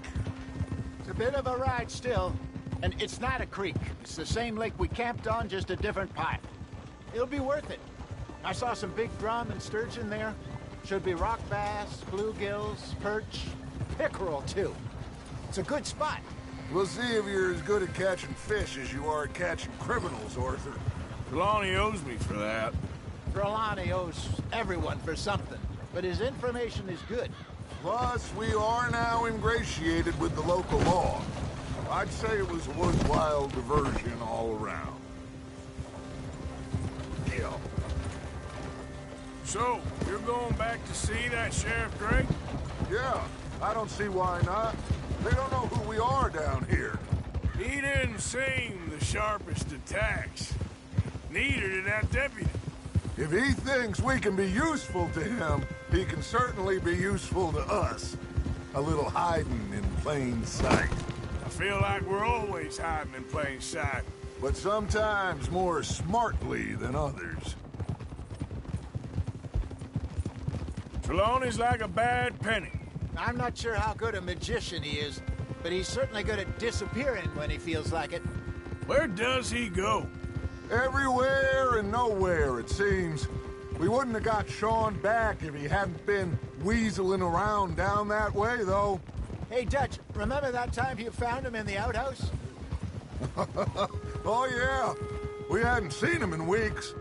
It's a bit of a ride still. And it's not a creek. It's the same lake we camped on, just a different part. It'll be worth it. I saw some big drum and sturgeon there. Should be rock bass, bluegills, perch, pickerel, too. It's a good spot. We'll see if you're as good at catching fish as you are at catching criminals, Arthur. Trelawney owes me for that. Trelawney owes everyone for something, but his information is good. Plus, we are now ingratiated with the local law. I'd say it was a worthwhile diversion all around. Yeah. So, you're going back to see that Sheriff Gray? Yeah, I don't see why not. They don't know who we are down here. He didn't seem the sharpest attacks. Neither did that deputy. If he thinks we can be useful to him, he can certainly be useful to us. A little hiding in plain sight. I feel like we're always hiding in plain sight. But sometimes more smartly than others. Trelawney's like a bad penny. I'm not sure how good a magician he is, but he's certainly good at disappearing when he feels like it. Where does he go? Everywhere and nowhere, it seems. We wouldn't have got Sean back if he hadn't been weaseling around down that way, though. Hey, Dutch, remember that time you found him in the outhouse? Oh, yeah. We hadn't seen him in weeks.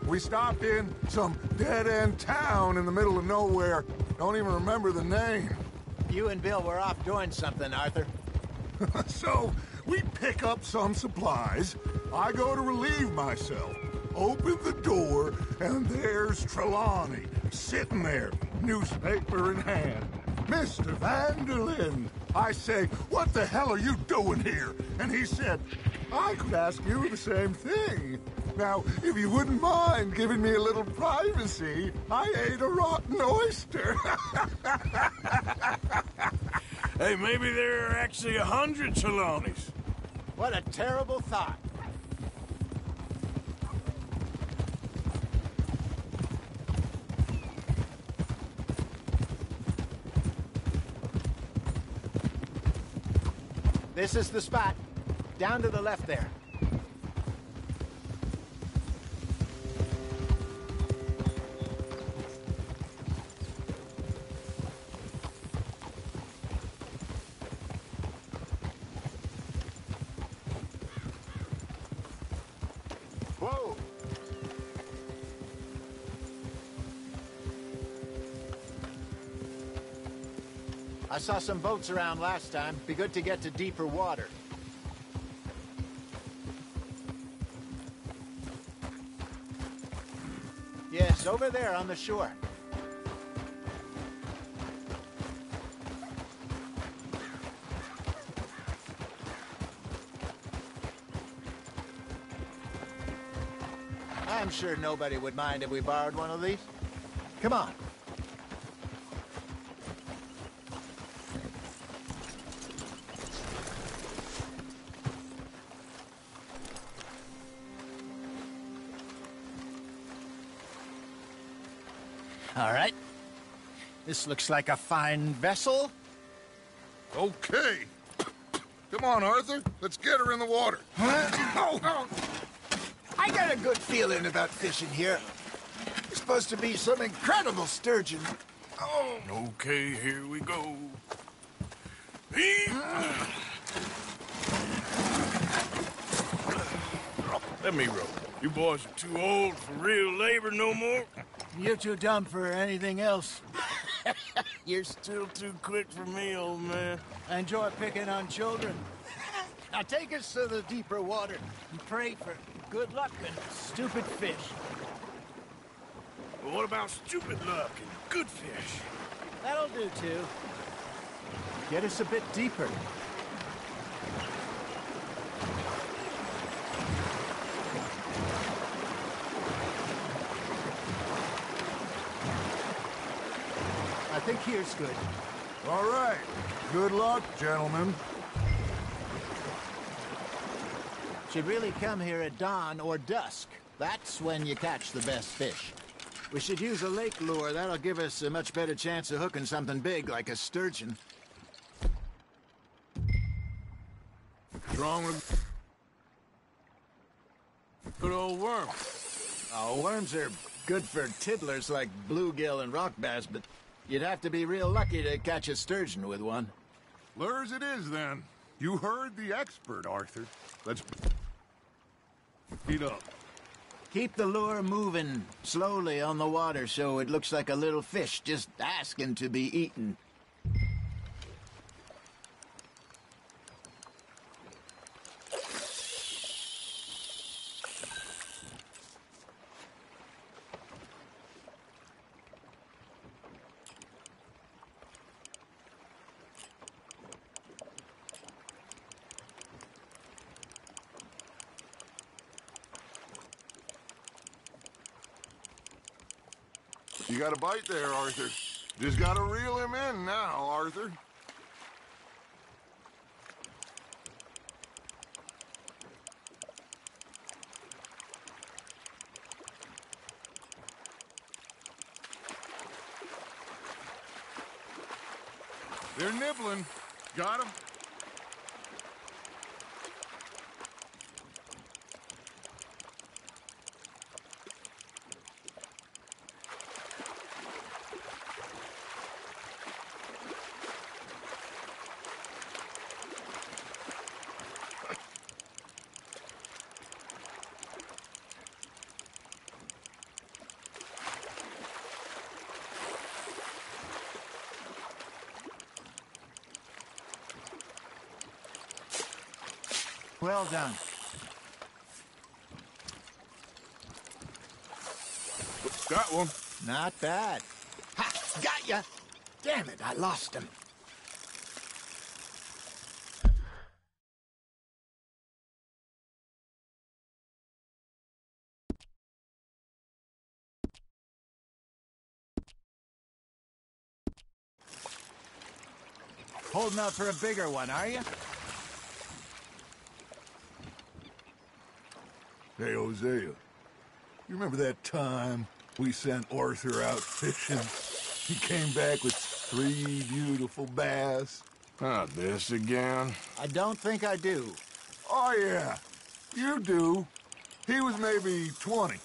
We stopped in some dead-end town in the middle of nowhere. Don't even remember the name. You and Bill were off doing something, Arthur. So, we pick up some supplies. I go to relieve myself. Open the door, and there's Trelawney, sitting there, newspaper in hand. Mr. Vanderlyn. I say, what the hell are you doing here? And he said, I could ask you the same thing. Now, if you wouldn't mind giving me a little privacy, I ate a rotten oyster. Hey, maybe there are actually 100 Trelawneys. What a terrible thought. This is the spot. Down to the left there. Whoa! I saw some boats around last time. Be good to get to deeper water. Yes, over there on the shore. I'm sure nobody would mind if we borrowed one of these. Come on. All right. This looks like a fine vessel. Okay. Come on, Arthur. Let's get her in the water. Oh. I got a good feeling about fishing here. It's supposed to be some incredible sturgeon. Oh. Okay, here we go. Let me row. You boys are too old for real labor no more. You're too dumb for anything else. You're still too quick for me, old man. I enjoy picking on children. Now take us to the deeper water and pray for good luck and stupid fish. But what about stupid luck and good fish? That'll do, too. Get us a bit deeper. I think here's good. All right. Good luck, gentlemen. Should really come here at dawn or dusk. That's when you catch the best fish. We should use a lake lure. That'll give us a much better chance of hooking something big like a sturgeon. What's wrong with good old worm? Oh, worms are good for tiddlers like bluegill and rock bass, but you'd have to be real lucky to catch a sturgeon with one. Lures it is, then. You heard the expert, Arthur. Let's feed up. Keep the lure moving slowly on the water so it looks like a little fish just asking to be eaten. You got a bite there, Arthur. Just gotta reel him in now, Arthur. They're nibbling. Got him? Well done. Got one. Not bad. Ha! Got ya! Damn it, I lost him. Holding out for a bigger one, are you? Hey, Hosea, you remember that time we sent Arthur out fishing? He came back with 3 beautiful bass. Not this again. I don't think I do. Oh, yeah, you do. He was maybe 20,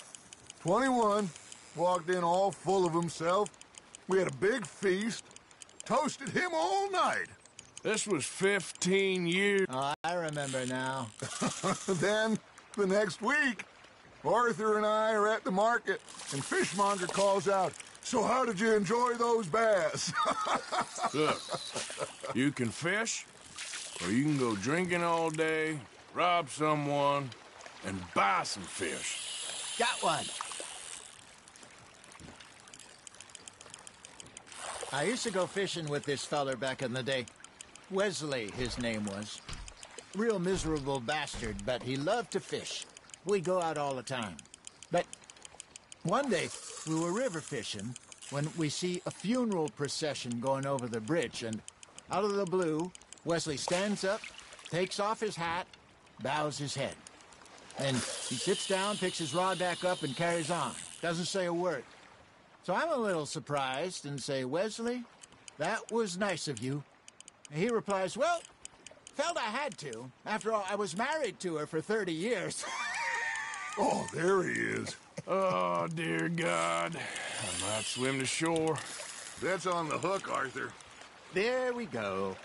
21, walked in all full of himself. We had a big feast, toasted him all night. This was 15 years. Oh, I remember now. Then, the next week, Arthur and I are at the market, and Fishmonger calls out, "So how did you enjoy those bass?" Look, you can fish, or you can go drinking all day, rob someone, and buy some fish. Got one. I used to go fishing with this feller back in the day. Wesley, his name was. Real miserable bastard, but he loved to fish. We'd go out all the time. But One day, we were river fishing when we see a funeral procession going over the bridge, and out of the blue, Wesley stands up, takes off his hat, bows his head. Then he sits down, picks his rod back up, and carries on. Doesn't say a word. So I'm a little surprised and say, Wesley, that was nice of you. And he replies, well, felt I had to. After all, I was married to her for 30 years. Oh, there he is. Oh, dear God. I might swim to shore. That's on the hook, Arthur. There we go.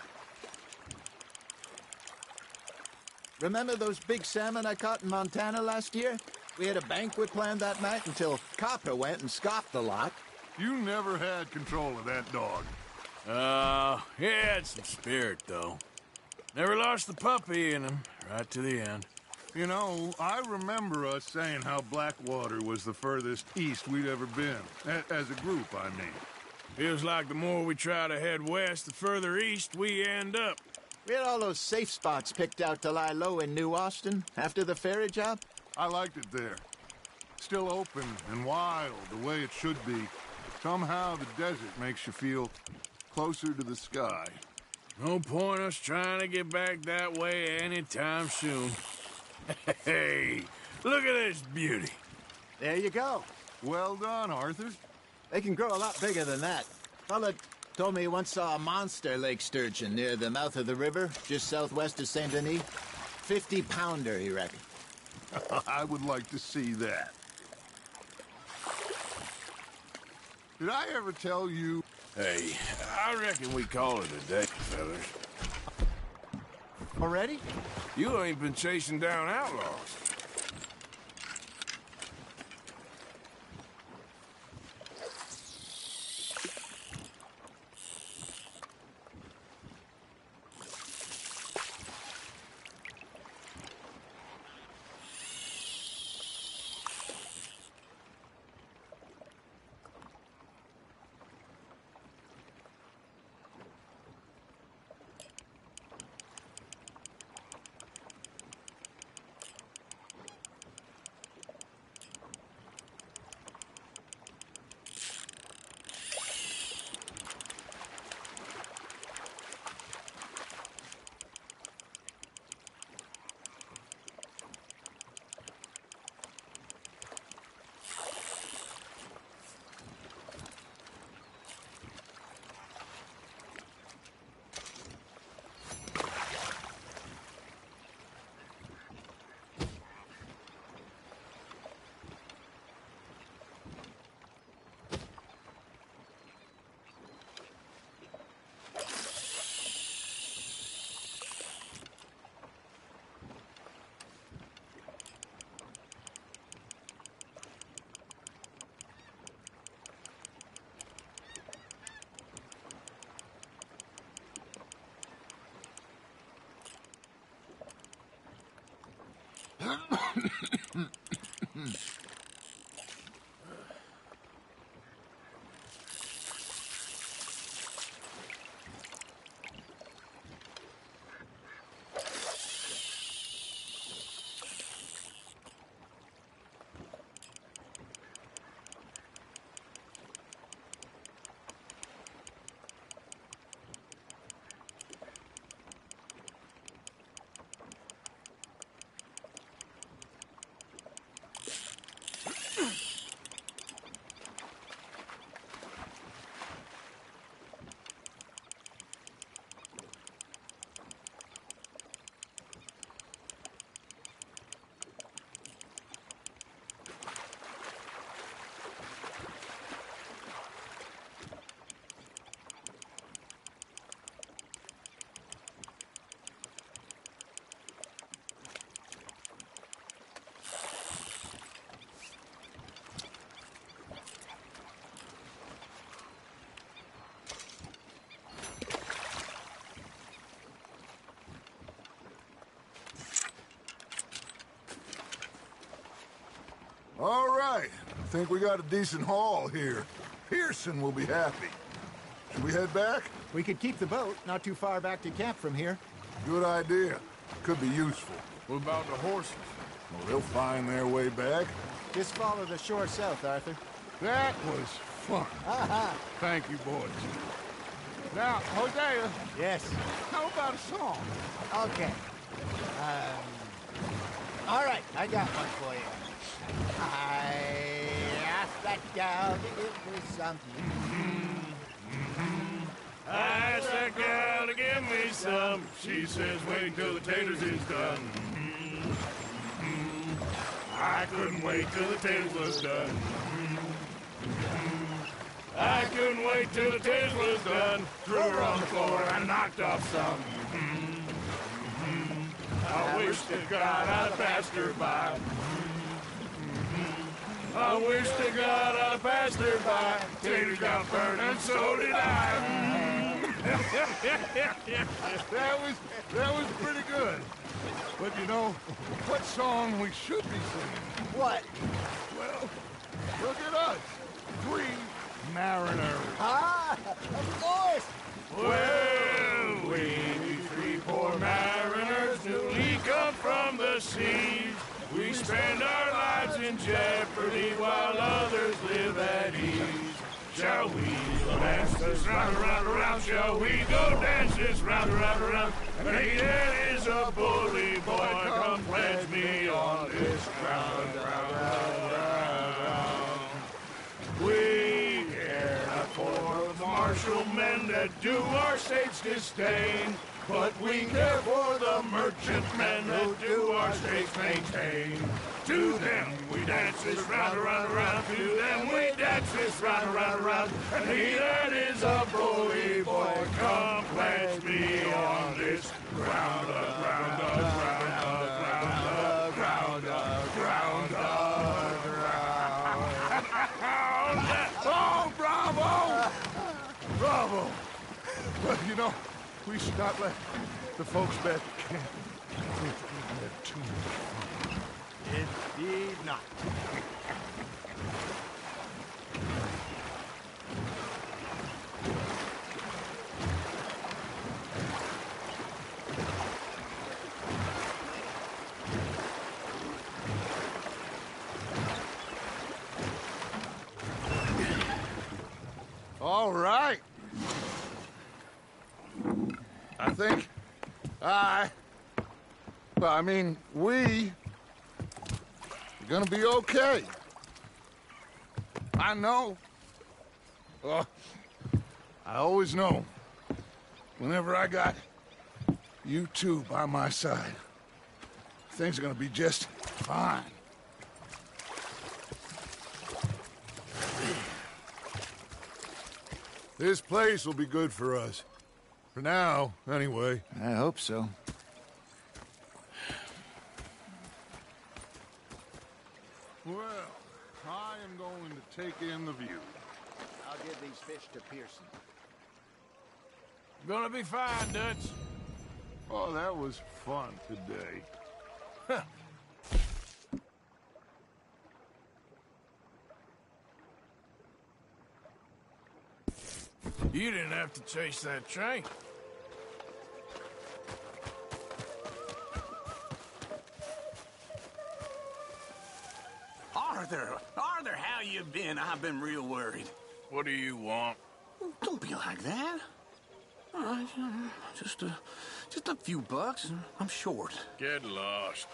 Remember those big salmon I caught in Montana last year? We had a banquet planned that night until Copper went and scoffed a lot. You never had control of that dog. He had some spirit, though. Never lost the puppy in him, right to the end. You know, I remember us saying how Blackwater was the furthest east we'd ever been. As a group, I mean. Feels like the more we try to head west, the further east we end up. We had all those safe spots picked out to lie low in New Austin after the ferry job. I liked it there. Still open and wild, the way it should be. Somehow the desert makes you feel closer to the sky. No point us trying to get back that way anytime soon. Hey, look at this beauty. There you go. Well done, Arthur. They can grow a lot bigger than that. Fella told me he once saw a monster lake sturgeon near the mouth of the river, just southwest of St. Denis. 50-pounder, he reckoned. I would like to see that. Did I ever tell you? Hey, I reckon we call it a day, fellas. Already? You ain't been chasing down outlaws. All right. I think we got a decent haul here. Pearson will be happy. Should we head back? We could keep the boat not too far back to camp from here. Good idea. Could be useful. What about the horses? Well, they'll find their way back. Just follow the shore south, Arthur. That was fun. Thank you, boys. Now, Hosea. Yes? How about a song? Okay. All right, I got one for you. I asked that gal to give me something. I asked that gal to give me some. She says wait till the taters is done. I couldn't wait till the taters was done. I couldn't wait till the taters was done. Threw her on the floor and knocked off some. I wish to God I'd have passed her by. I wish to God I'd have passed her by. Taters got burned and so did I. That was pretty good. But you know, what song we should be singing? What? Well, look at us. 3 mariners. Ah, of course. Well, we 3 poor mariners newly come from the seas. We spend our lives in jeopardy while others live at ease. Shall we dance this round, around, around? Shall we go dance this round, around, around? And he that is a bully boy, come pledge me on this ground, round, round, round, round. We care not for the martial men that do our state's disdain, but we care for the merchant men that do our states maintain. To them we dance this round, around, around. To them we dance this round, around, around. And he that is a bully boy, come pledge me on this ground, ground, ground, ground, ground, ground, ground. Oh, bravo! Bravo! Well, you know, we should not let the folks back camp have too much fun. Indeed not. All right. I think we are gonna be okay. I know. I always know. Whenever I got you two by my side, things are gonna be just fine. This place will be good for us. For now, anyway. I hope so. Well, I am going to take in the view. I'll give these fish to Pearson. Gonna be fine, Dutch. Oh, that was fun today. You didn't have to chase that train. Arthur, how you been? I've been real worried. What do you want? Don't be like that. All right, just a few bucks. I'm short. Get lost.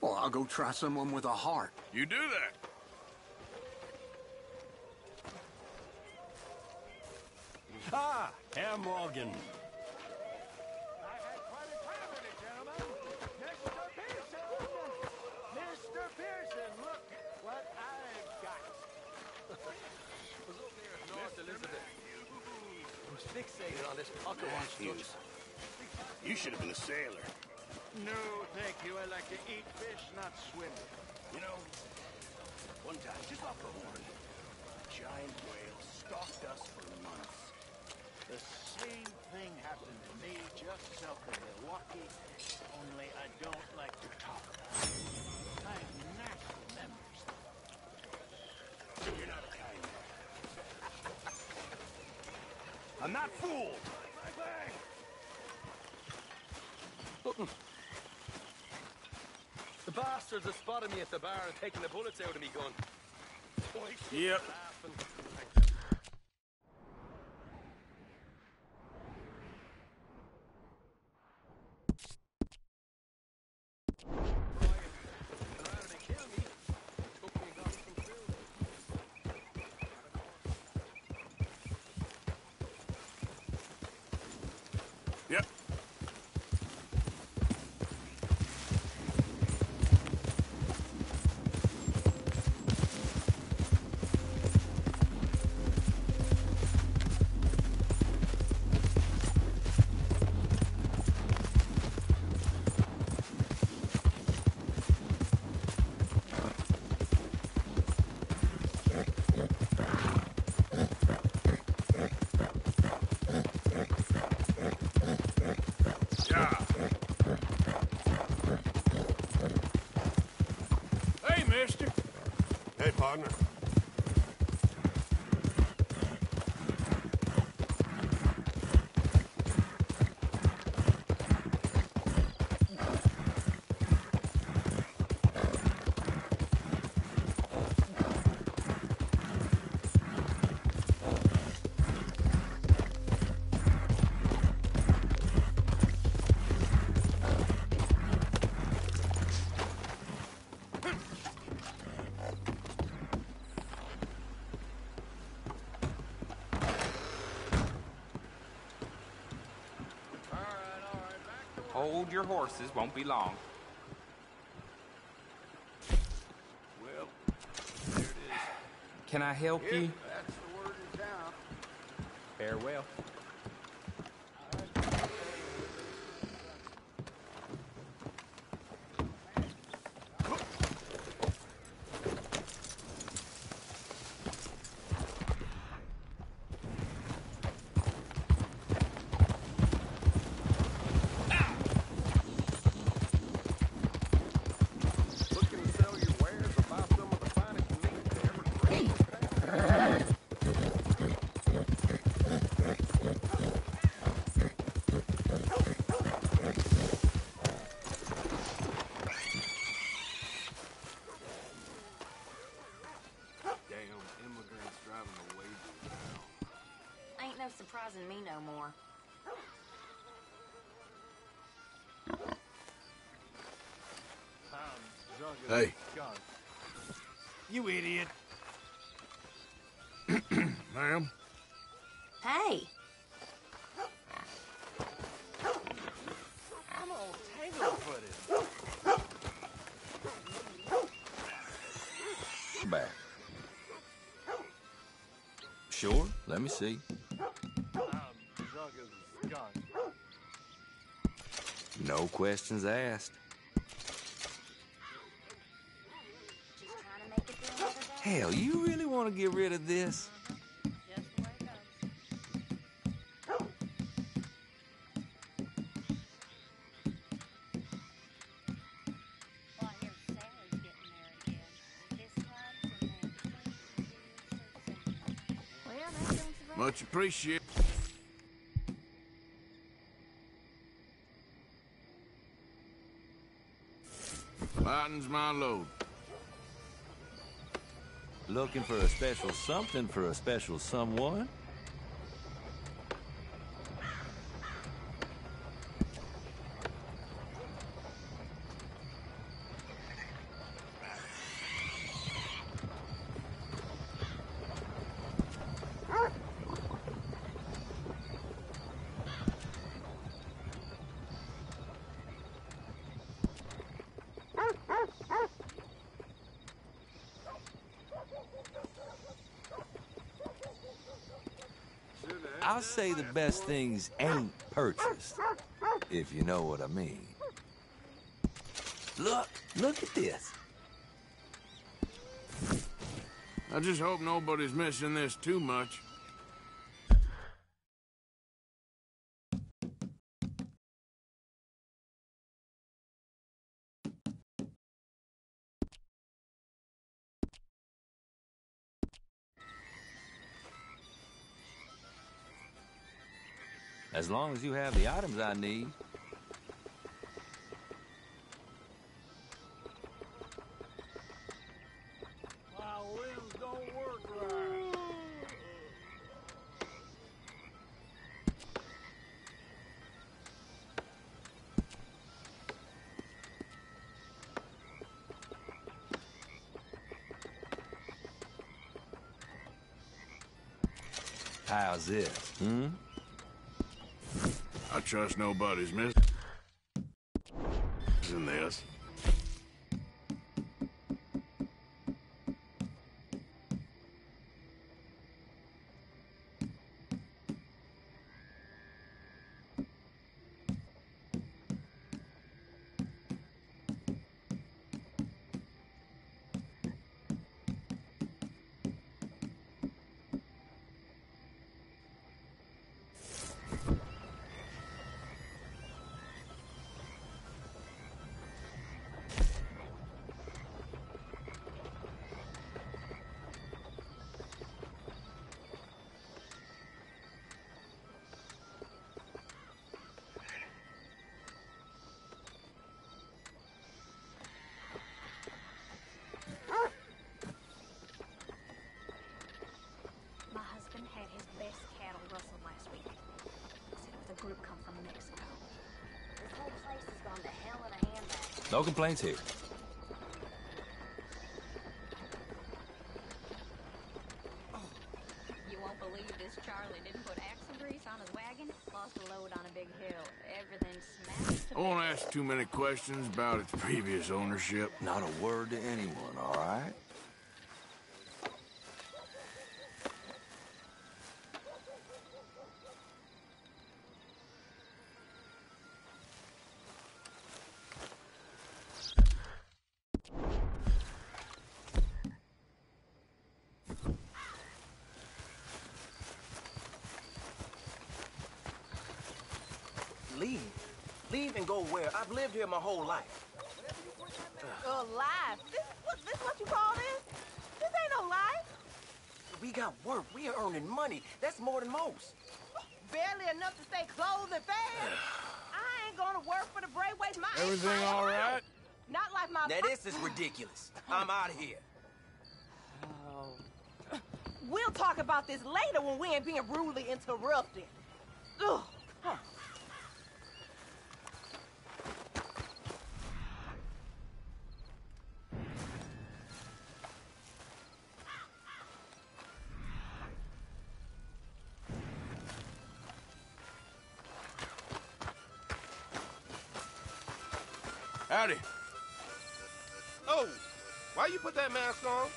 Well, I'll go try someone with a heart. You do that. Ah, Herr Morgan. Mr. Pearson, look what I've got. I'm fixated on this pucker on You should have been a sailor. No, thank you. I like to eat fish, not swim. You know, one time, just off the horn, a giant whale stalked us for months. The same thing happened to me just south of Milwaukee, only I don't like to talk about it. I have nasty memories. You're not a kind man. I'm not fooled. bastards have spotted me at the bar and taken the bullets out of me gun. Yep. Yep. Hey, mister. Hey, partner. Hold your horses, won't be long. Well, there it is. Can I help Yep, you? that's the word in town. Farewell. Looking to sell your wares or buy some of the finest meat to ever graze the Damn immigrants driving the wages down. Ain't no surprising me no more. Hey. You idiot. Ma'am? Hey! I'm all tangled-footed. Back. Sure, let me see. I'm drunk as a skunk. No questions asked. Hell, you really want to get rid of this? Much appreciated. Lightens my load. Looking for a special something for a special someone? I'll say the best things ain't purchased, if you know what I mean. Look at this. I just hope nobody's missing this too much. As long as you have the items I need. How's this, hmm? I trust nobody's missing this. My husband had his best cattle rustled last week. Said it was a group come from Mexico. This whole place has gone to hell in a handbag. No complaints here. You won't believe this Charlie didn't put axle grease on his wagon. Lost a load on a big hill. Everything smashed. I won't ask too many questions about its previous ownership. Not a word to anyone, all right? Leave? Leave and go where? I've lived here my whole life. Life? This what you call this? This ain't no life. We got work. We are earning money. That's more than most. Barely enough to stay clothed and fed. I ain't gonna work for the Braithwaites. My Everything all right? Not like my... Now this is ridiculous. I'm out of here. We'll talk about this later when we ain't being rudely interrupted. Ugh. Huh. Howdy. Oh, why you put that mask on?